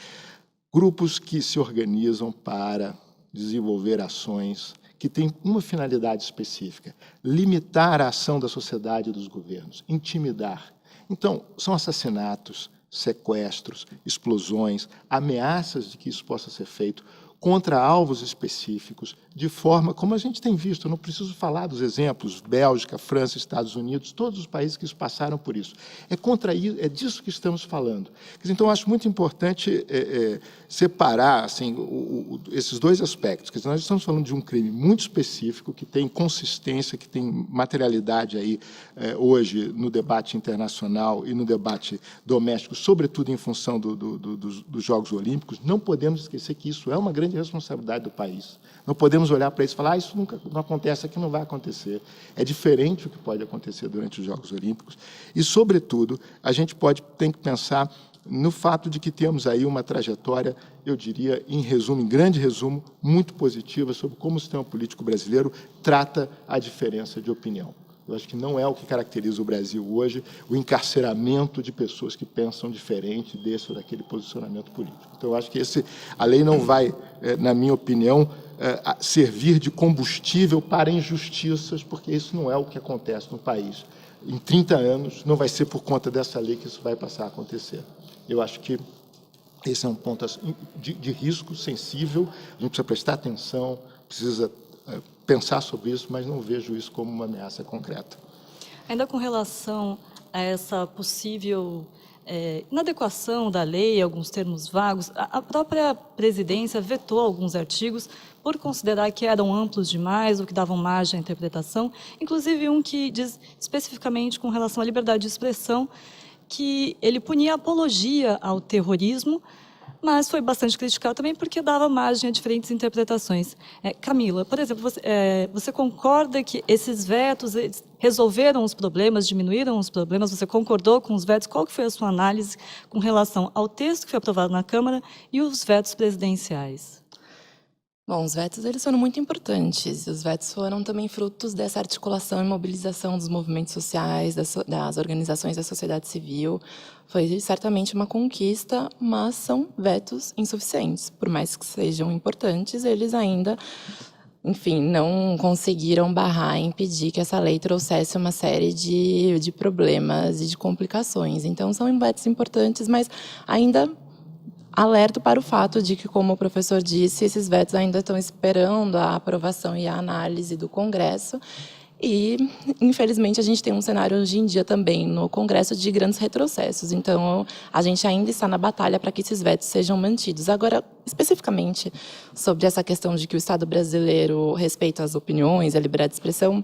Speaker 2: Grupos que se organizam para desenvolver ações que tem uma finalidade específica: limitar a ação da sociedade e dos governos, intimidar. Então, são assassinatos, sequestros, explosões, ameaças de que isso possa ser feito contra alvos específicos, de forma, como a gente tem visto, eu não preciso falar dos exemplos, Bélgica, França, Estados Unidos, todos os países que passaram por isso. É disso que estamos falando. Então, eu acho muito importante separar assim, esses dois aspectos. Quer dizer, nós estamos falando de um crime muito específico, que tem consistência, que tem materialidade aí, hoje no debate internacional e no debate doméstico, sobretudo em função dos Jogos Olímpicos. Não podemos esquecer que isso é uma grande responsabilidade do país. Não podemos olhar para isso e falar, isso nunca não acontece, aqui não vai acontecer. É diferente o que pode acontecer durante os Jogos Olímpicos. E, sobretudo, a gente tem que pensar no fato de que temos aí uma trajetória, eu diria, em grande resumo, muito positiva sobre como o sistema político brasileiro trata a diferença de opinião. Eu acho que não é o que caracteriza o Brasil hoje, o encarceramento de pessoas que pensam diferente desse ou daquele posicionamento político. Então, eu acho que a lei não vai, na minha opinião, servir de combustível para injustiças, porque isso não é o que acontece no país. Em 30 anos, não vai ser por conta dessa lei que isso vai passar a acontecer. Eu acho que esse é um ponto de risco sensível, a gente precisa prestar atenção, precisa pensar sobre isso, mas não vejo isso como uma ameaça concreta.
Speaker 1: Ainda com relação a essa possível inadequação da lei, alguns termos vagos, a própria presidência vetou alguns artigos por considerar que eram amplos demais ou que davam margem à interpretação, inclusive um que diz especificamente com relação à liberdade de expressão, que ele punia a apologia ao terrorismo, mas foi bastante criticado também porque dava margem a diferentes interpretações. Camila, por exemplo, você concorda que esses vetos resolveram os problemas, diminuíram os problemas? Você concordou com os vetos? Qual que foi a sua análise com relação ao texto que foi aprovado na Câmara e os vetos presidenciais?
Speaker 4: Bom, os vetos eles foram muito importantes. Os vetos foram também frutos dessa articulação e mobilização dos movimentos sociais, das organizações da sociedade civil. Foi certamente uma conquista, mas são vetos insuficientes. Por mais que sejam importantes, eles ainda, enfim, não conseguiram barrar e impedir que essa lei trouxesse uma série de problemas e de complicações. Então, são vetos importantes, mas ainda alerto para o fato de que, como o professor disse, esses vetos ainda estão esperando a aprovação e a análise do Congresso. E, infelizmente, a gente tem um cenário hoje em dia também no Congresso de grandes retrocessos. Então, a gente ainda está na batalha para que esses vetos sejam mantidos. Agora, especificamente sobre essa questão de que o Estado brasileiro respeita as opiniões, a liberdade de expressão,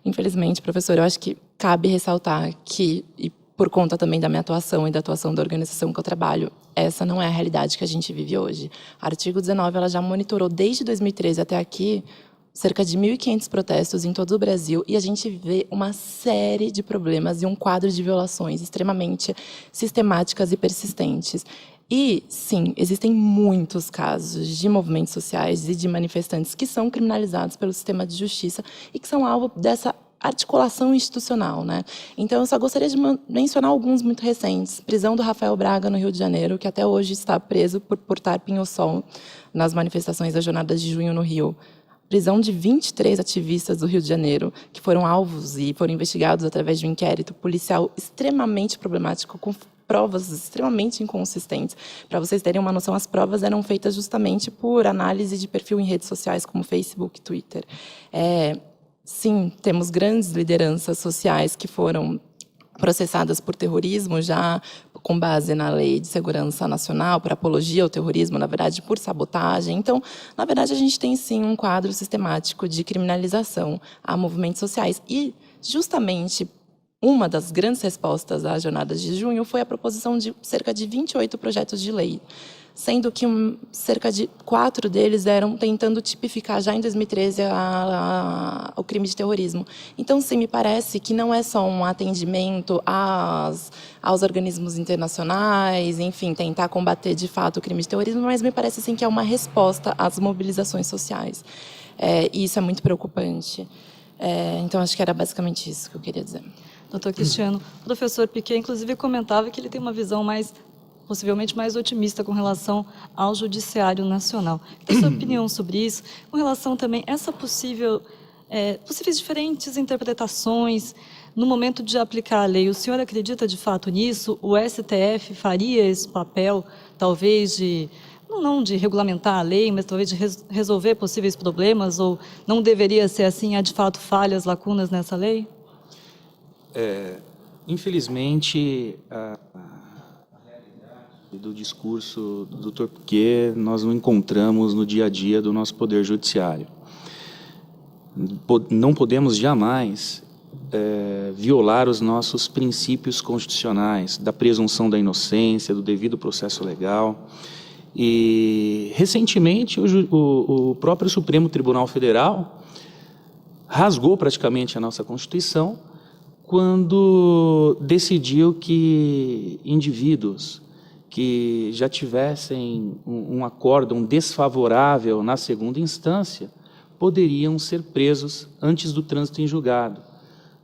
Speaker 4: infelizmente, professor, eu acho que cabe ressaltar que, e por conta também da minha atuação e da atuação da organização que eu trabalho, essa não é a realidade que a gente vive hoje. A Artigo 19 ela já monitorou desde 2013 até aqui cerca de 1.500 protestos em todo o Brasil e a gente vê uma série de problemas e um quadro de violações extremamente sistemáticas e persistentes. E, sim, existem muitos casos de movimentos sociais e de manifestantes que são criminalizados pelo sistema de justiça e que são alvo dessa articulação institucional, né? Então, eu só gostaria de mencionar alguns muito recentes. Prisão do Rafael Braga, no Rio de Janeiro, que até hoje está preso por portar pinho-sol nas manifestações das Jornadas de Junho no Rio. Prisão de 23 ativistas do Rio de Janeiro, que foram alvos e foram investigados através de um inquérito policial extremamente problemático, com provas extremamente inconsistentes. Para vocês terem uma noção, as provas eram feitas justamente por análise de perfil em redes sociais, como Facebook e Twitter. Sim, temos grandes lideranças sociais que foram processadas por terrorismo, já com base na Lei de Segurança Nacional, por apologia ao terrorismo, na verdade, por sabotagem. Então, na verdade, a gente tem, sim, um quadro sistemático de criminalização a movimentos sociais. E, justamente, uma das grandes respostas às Jornadas de Junho foi a proposição de cerca de 28 projetos de lei, sendo que cerca de 4 deles eram tentando tipificar já em 2013 o crime de terrorismo. Então, sim, me parece que não é só um atendimento aos organismos internacionais, enfim, tentar combater de fato o crime de terrorismo, mas me parece sim que é uma resposta às mobilizações sociais. E isso é muito preocupante. Então, acho que era basicamente isso que eu queria dizer.
Speaker 1: Doutor Cristiano, o professor Piquet, inclusive, comentava que ele tem uma visão possivelmente mais otimista com relação ao Judiciário Nacional. Qual a sua opinião sobre isso? Com relação também a essa possíveis diferentes interpretações no momento de aplicar a lei. O senhor acredita de fato nisso? O STF faria esse papel, talvez, de não de regulamentar a lei, mas talvez de resolver possíveis problemas, ou não deveria ser assim, há de fato falhas, lacunas nessa lei?
Speaker 3: Infelizmente, a realidade do discurso do Dr. Piquet nós não encontramos no dia a dia do nosso Poder Judiciário. Não podemos jamais violar os nossos princípios constitucionais, da presunção da inocência, do devido processo legal. E, recentemente, o próprio Supremo Tribunal Federal rasgou praticamente a nossa Constituição quando decidiu que indivíduos que já tivessem um acórdão desfavorável na segunda instância poderiam ser presos antes do trânsito em julgado,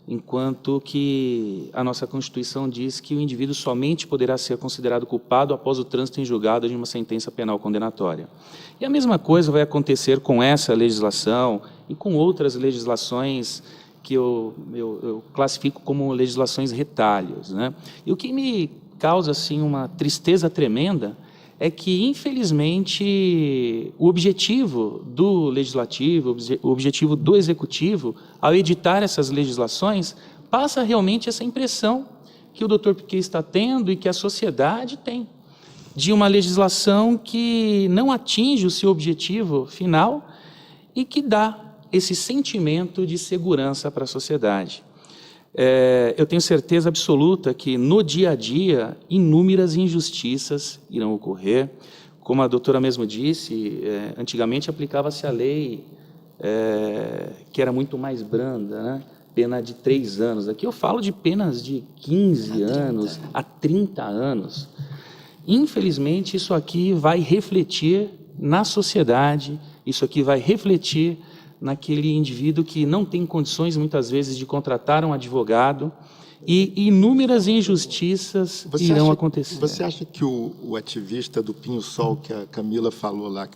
Speaker 3: enquanto que a nossa Constituição diz que o indivíduo somente poderá ser considerado culpado após o trânsito em julgado de uma sentença penal condenatória. E a mesma coisa vai acontecer com essa legislação e com outras legislações que eu classifico como legislações retalhos, né? E o que me causa assim uma tristeza tremenda é que, infelizmente, o objetivo do Legislativo, o objetivo do Executivo, ao editar essas legislações, passa realmente essa impressão que o Dr. Piquet está tendo e que a sociedade tem, de uma legislação que não atinge o seu objetivo final e que dá esse sentimento de segurança para a sociedade. Eu tenho certeza absoluta que, no dia a dia, inúmeras injustiças irão ocorrer. Como a doutora mesmo disse, antigamente aplicava-se a lei que era muito mais branda, né? Pena de 3 anos. Aqui eu falo de penas de 15 anos a 30 anos. Infelizmente, isso aqui vai refletir na sociedade, isso aqui vai refletir naquele indivíduo que não tem condições, muitas vezes, de contratar um advogado, e inúmeras injustiças irão acontecer.
Speaker 2: Você acha que o ativista do Pinho-Sol, que a Camila falou lá,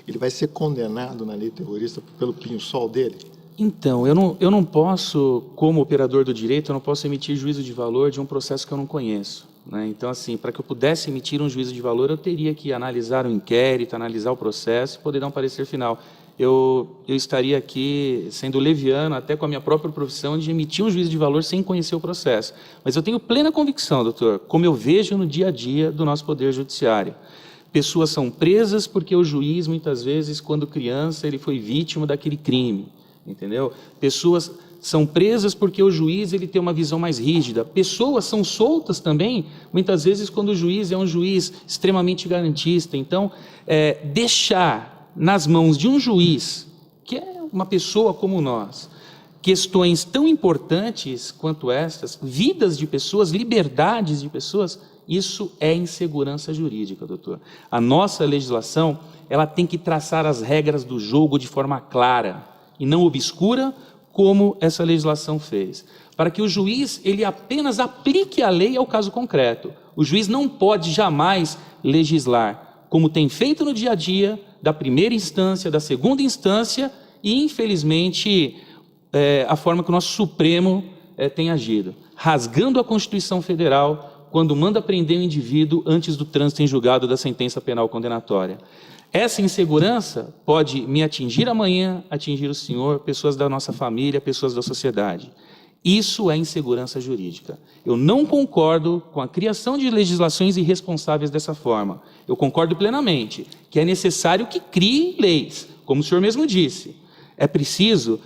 Speaker 2: ele vai ser condenado na lei terrorista pelo Pinho-Sol dele?
Speaker 3: Então, eu não posso, como operador do direito, eu não posso emitir juízo de valor de um processo que eu não conheço, né? Então, assim, para que eu pudesse emitir um juízo de valor, eu teria que analisar o inquérito, analisar o processo e poder dar um parecer final. Eu estaria aqui sendo leviano, até com a minha própria profissão, de emitir um juízo de valor sem conhecer o processo. Mas eu tenho plena convicção, doutor, como eu vejo no dia a dia do nosso Poder Judiciário. Pessoas são presas porque o juiz, muitas vezes, quando criança, ele foi vítima daquele crime, entendeu? Pessoas são presas porque o juiz ele tem uma visão mais rígida. Pessoas são soltas também, muitas vezes, quando o juiz é um juiz extremamente garantista. Então, deixar nas mãos de um juiz, que é uma pessoa como nós, questões tão importantes quanto estas, vidas de pessoas, liberdades de pessoas, isso é insegurança jurídica, doutor. A nossa legislação, ela tem que traçar as regras do jogo de forma clara e não obscura, como essa legislação fez, para que o juiz ele apenas aplique a lei ao caso concreto. O juiz não pode jamais legislar, como tem feito no dia a dia, da primeira instância, da segunda instância e, infelizmente, a forma que o nosso Supremo tem agido, rasgando a Constituição Federal quando manda prender o indivíduo antes do trânsito em julgado da sentença penal condenatória. Essa insegurança pode me atingir amanhã, atingir o senhor, pessoas da nossa família, pessoas da sociedade. Isso é insegurança jurídica. Eu não concordo com a criação de legislações irresponsáveis dessa forma. Eu concordo plenamente que é necessário que criem leis, como o senhor mesmo disse. É preciso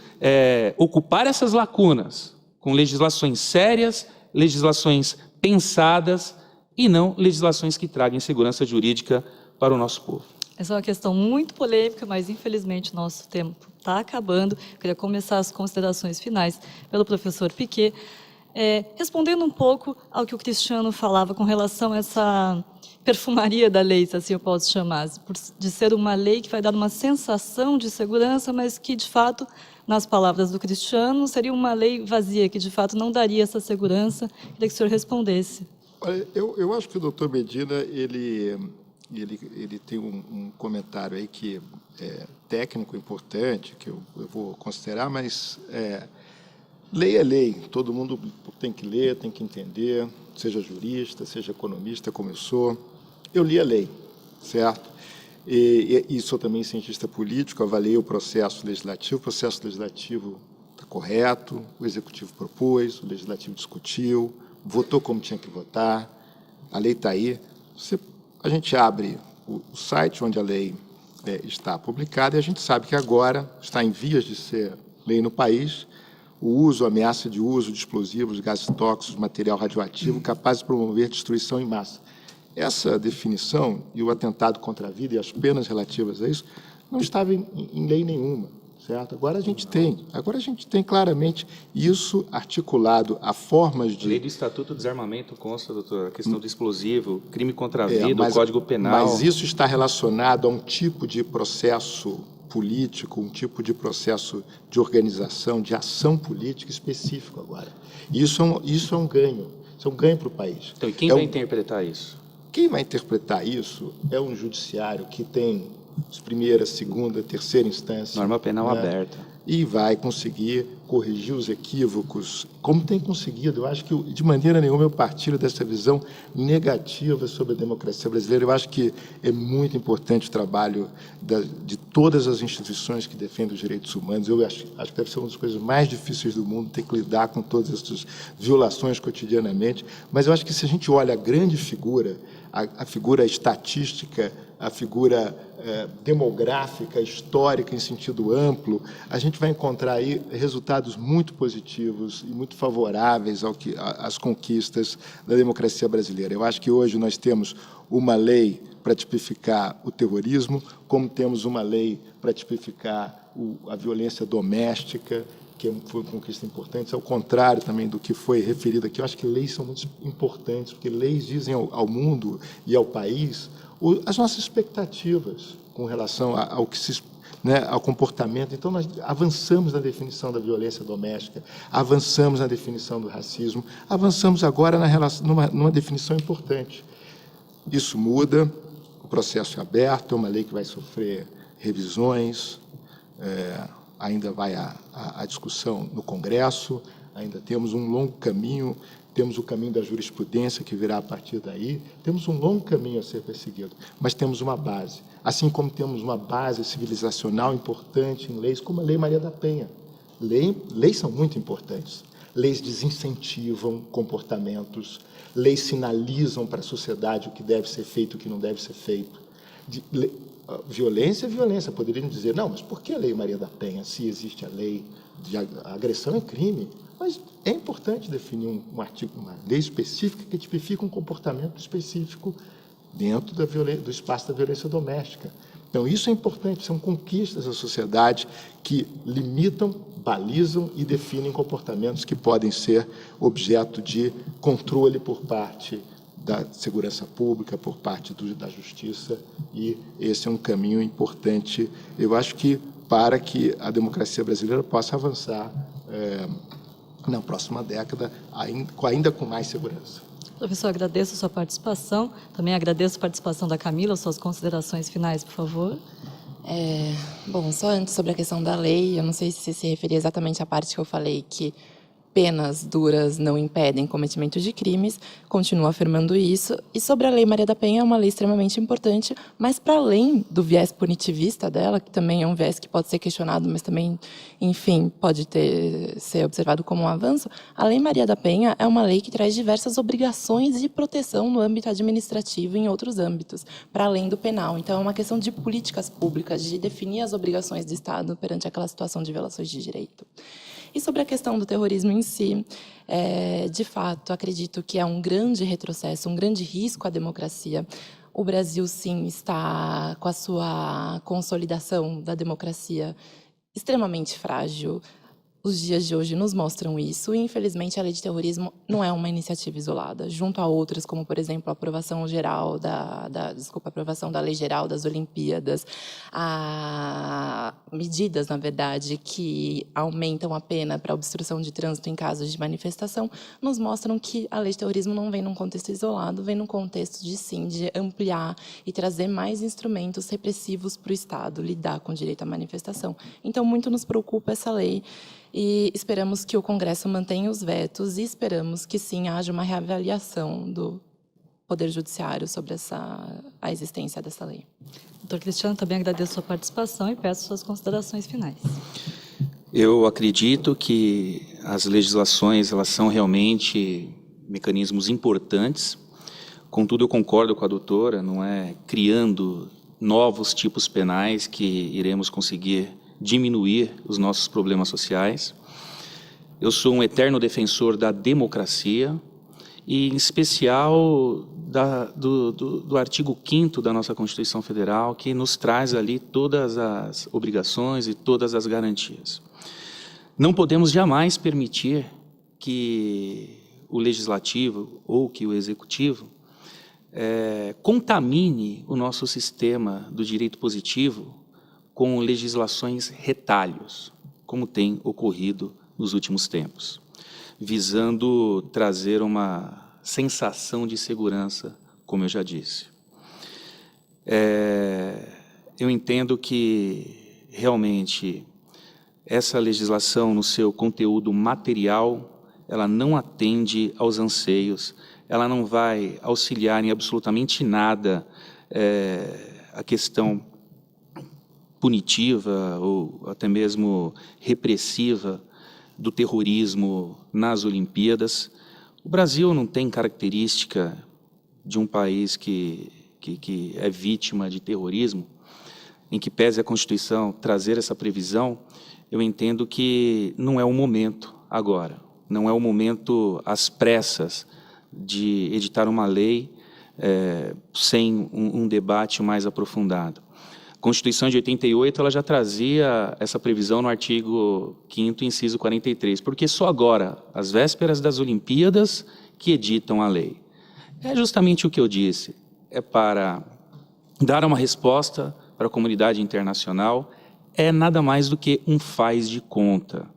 Speaker 3: ocupar essas lacunas com legislações sérias, legislações pensadas e não legislações que tragam insegurança jurídica para o nosso povo.
Speaker 1: Essa é uma questão muito polêmica, mas infelizmente o nosso tempo está acabando. Eu queria começar as considerações finais pelo professor Piquet, respondendo um pouco ao que o Cristiano falava com relação a essa perfumaria da lei, se assim eu posso chamar, de ser uma lei que vai dar uma sensação de segurança, mas que, de fato, nas palavras do Cristiano, seria uma lei vazia, que, de fato, não daria essa segurança. Queria que o senhor respondesse.
Speaker 2: Olha, eu acho que o doutor Medina, ele tem um comentário aí que é técnico importante, que eu vou considerar, mas lei é lei, todo mundo tem que ler, tem que entender, seja jurista, seja economista, como eu sou. Eu li a lei, certo? E sou também cientista político, avaliei o processo legislativo está correto, o Executivo propôs, o Legislativo discutiu, votou como tinha que votar, a lei está aí. A gente abre o site onde a lei está publicada e a gente sabe que agora está em vias de ser lei no país o uso, a ameaça de uso de explosivos, gases tóxicos, material radioativo capaz de promover destruição em massa. Essa definição e o atentado contra a vida e as penas relativas a isso não estava em lei nenhuma, certo? Agora a gente tem claramente isso articulado a formas de...
Speaker 3: A lei do Estatuto do Desarmamento consta, doutor, a questão do explosivo, crime contra a vida, o Código Penal...
Speaker 2: Mas isso está relacionado a um tipo de processo político, um tipo de processo de organização, de ação política específico agora. Isso é um ganho para o país.
Speaker 3: Então, e quem vai interpretar isso?
Speaker 2: Quem vai interpretar isso é um judiciário que tem primeira, segunda, terceira instância.
Speaker 3: Norma penal aberta.
Speaker 2: E vai conseguir corrigir os equívocos, como tem conseguido. Eu acho que, de maneira nenhuma, eu partilho dessa visão negativa sobre a democracia brasileira. Eu acho que é muito importante o trabalho de todas as instituições que defendem os direitos humanos. Eu acho que deve ser uma das coisas mais difíceis do mundo, ter que lidar com todas essas violações cotidianamente. Mas eu acho que, se a gente olha a grande figura, a figura estatística, a figura demográfica, histórica, em sentido amplo, a gente vai encontrar aí resultados muito positivos e muito favoráveis às conquistas da democracia brasileira. Eu acho que hoje nós temos uma lei para tipificar o terrorismo, como temos uma lei para tipificar a violência doméstica, que foi uma conquista importante, ao contrário também do que foi referido aqui. Eu acho que leis são muito importantes, porque leis dizem ao mundo e ao país as nossas expectativas com relação ao comportamento. Então, nós avançamos na definição da violência doméstica, avançamos na definição do racismo, avançamos agora numa definição importante. Isso muda, o processo é aberto, é uma lei que vai sofrer revisões, ainda vai à discussão no Congresso, ainda temos um longo caminho. Temos o caminho da jurisprudência, que virá a partir daí. Temos um longo caminho a ser perseguido, mas temos uma base. Assim como temos uma base civilizacional importante em leis, como a Lei Maria da Penha. Leis são muito importantes. Leis desincentivam comportamentos, leis sinalizam para a sociedade o que deve ser feito e o que não deve ser feito. Violência é violência. Poderiam dizer, não, mas por que a Lei Maria da Penha, se existe a lei de agressão é crime? Mas é importante definir uma lei específica que tipifica um comportamento específico dentro do espaço da violência doméstica. Então, isso é importante, são conquistas da sociedade que limitam, balizam e definem comportamentos que podem ser objeto de controle por parte da segurança pública, por parte da justiça, e esse é um caminho importante, eu acho que, para que a democracia brasileira possa avançar na próxima década, ainda com mais segurança.
Speaker 1: Professor, agradeço a sua participação. Também agradeço a participação da Camila. Suas considerações finais, por favor.
Speaker 4: Bom, só antes sobre a questão da lei, eu não sei se referia exatamente à parte que eu falei que penas duras não impedem cometimento de crimes, continuo afirmando isso. E sobre a Lei Maria da Penha, é uma lei extremamente importante, mas para além do viés punitivista dela, que também é um viés que pode ser questionado, mas também, enfim, pode ser observado como um avanço, a Lei Maria da Penha é uma lei que traz diversas obrigações de proteção no âmbito administrativo e em outros âmbitos, para além do penal. Então, é uma questão de políticas públicas, de definir as obrigações do Estado perante aquela situação de violações de direito. E sobre a questão do terrorismo em si, de fato, acredito que é um grande retrocesso, um grande risco à democracia. O Brasil, sim, está com a sua consolidação da democracia extremamente frágil. Os dias de hoje nos mostram isso e, infelizmente, a lei de terrorismo não é uma iniciativa isolada. Junto a outras, como, por exemplo, a aprovação da Lei Geral das Olimpíadas, medidas, na verdade, que aumentam a pena para obstrução de trânsito em casos de manifestação, nos mostram que a lei de terrorismo não vem num contexto isolado, vem num contexto de ampliar e trazer mais instrumentos repressivos para o Estado, lidar com o direito à manifestação. Então, muito nos preocupa essa lei. E esperamos que o Congresso mantenha os vetos e esperamos que, sim, haja uma reavaliação Poder Judiciário sobre a existência dessa lei.
Speaker 1: Doutor Cristiano, também agradeço a sua participação e peço suas considerações finais.
Speaker 3: Eu acredito que as legislações elas são realmente mecanismos importantes. Contudo, eu concordo com a doutora, não é criando novos tipos penais que iremos conseguir diminuir os nossos problemas sociais. Eu sou um eterno defensor da democracia e, em especial, do artigo 5º da nossa Constituição Federal, que nos traz ali todas as obrigações e todas as garantias. Não podemos jamais permitir que o Legislativo ou que o Executivo contamine o nosso sistema do direito positivo com legislações retalhos, como tem ocorrido nos últimos tempos, visando trazer uma sensação de segurança, como eu já disse. Eu entendo que, realmente, essa legislação, no seu conteúdo material, ela não atende aos anseios, ela não vai auxiliar em absolutamente nada a questão punitiva ou até mesmo repressiva do terrorismo nas Olimpíadas. O Brasil não tem característica de um país que é vítima de terrorismo, em que pese a Constituição trazer essa previsão. Eu entendo que não é o momento agora, não é o momento às pressas de editar uma lei sem um debate mais aprofundado. A Constituição de 88 ela já trazia essa previsão no artigo 5º, inciso 43, porque só agora, às vésperas das Olimpíadas, que editam a lei. É justamente o que eu disse, é para dar uma resposta para a comunidade internacional, é nada mais do que um faz de conta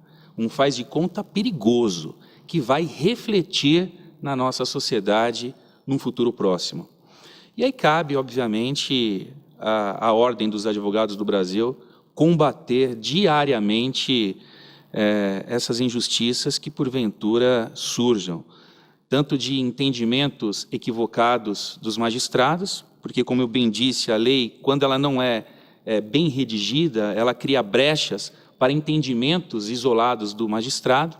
Speaker 3: perigoso, que vai refletir na nossa sociedade num futuro próximo. E aí cabe, obviamente, a Ordem dos Advogados do Brasil combater diariamente essas injustiças que, porventura, surjam, tanto de entendimentos equivocados dos magistrados, porque, como eu bem disse, a lei, quando ela não é bem redigida, ela cria brechas para entendimentos isolados do magistrado.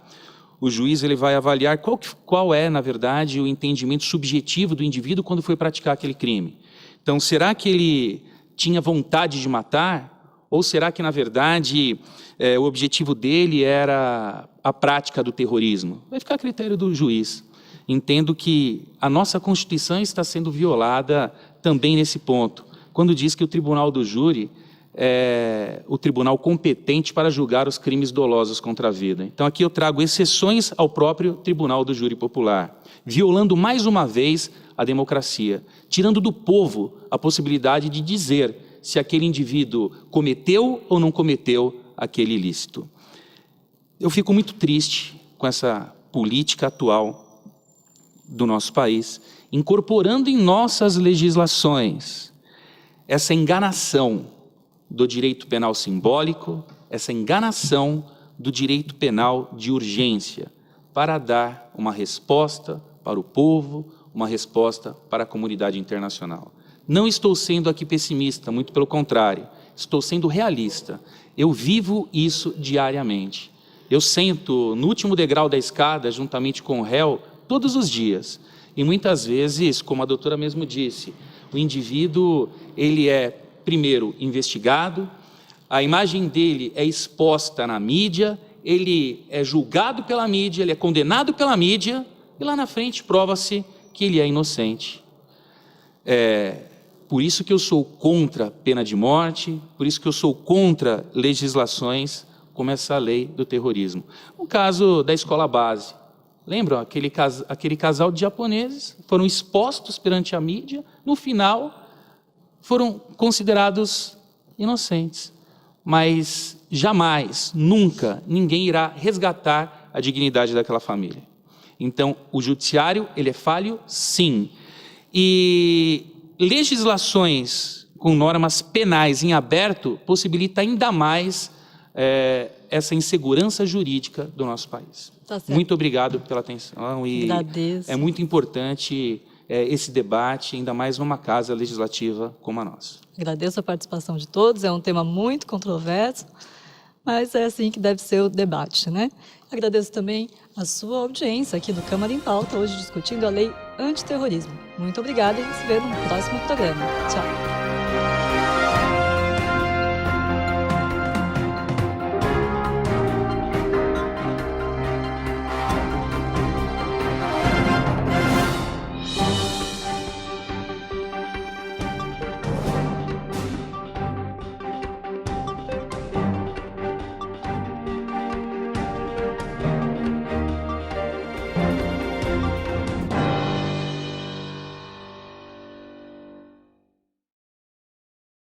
Speaker 3: O juiz ele vai avaliar qual é, na verdade, o entendimento subjetivo do indivíduo quando foi praticar aquele crime. Então, será que ele tinha vontade de matar? Ou será que, na verdade, o objetivo dele era a prática do terrorismo? Vai ficar a critério do juiz. Entendo que a nossa Constituição está sendo violada também nesse ponto, quando diz que o tribunal do júri é o tribunal competente para julgar os crimes dolosos contra a vida. Então, aqui eu trago exceções ao próprio Tribunal do Júri Popular, violando mais uma vez a democracia, tirando do povo a possibilidade de dizer se aquele indivíduo cometeu ou não cometeu aquele ilícito. Eu fico muito triste com essa política atual do nosso país, incorporando em nossas legislações essa enganação do direito penal simbólico, essa enganação do direito penal de urgência, para dar uma resposta para o povo, uma resposta para a comunidade internacional. Não estou sendo aqui pessimista, muito pelo contrário, estou sendo realista. Eu vivo isso diariamente. Eu sento no último degrau da escada, juntamente com o réu, todos os dias. E muitas vezes, como a doutora mesmo disse, o indivíduo ele é primeiro investigado, a imagem dele é exposta na mídia, ele é julgado pela mídia, ele é condenado pela mídia, e lá na frente prova-se que ele é inocente. Por isso que eu sou contra pena de morte, por isso que eu sou contra legislações como essa lei do terrorismo. O caso da escola base. Lembram? Aquele casal de japoneses foram expostos perante a mídia, no final foram considerados inocentes. Mas jamais, nunca, ninguém irá resgatar a dignidade daquela família. Então, o judiciário, ele é falho? Sim. E legislações com normas penais em aberto possibilita ainda mais essa insegurança jurídica do nosso país.
Speaker 1: Tá certo.
Speaker 3: Muito obrigado pela atenção. E
Speaker 1: agradeço.
Speaker 3: É muito importante esse debate, ainda mais numa casa legislativa como a nossa.
Speaker 10: Agradeço a participação de todos, é um tema muito controverso, mas é assim que deve ser o debate, né? Agradeço também a sua audiência aqui do Câmara em Pauta, hoje discutindo a lei antiterrorismo. Muito obrigada e se vê no próximo programa. Tchau!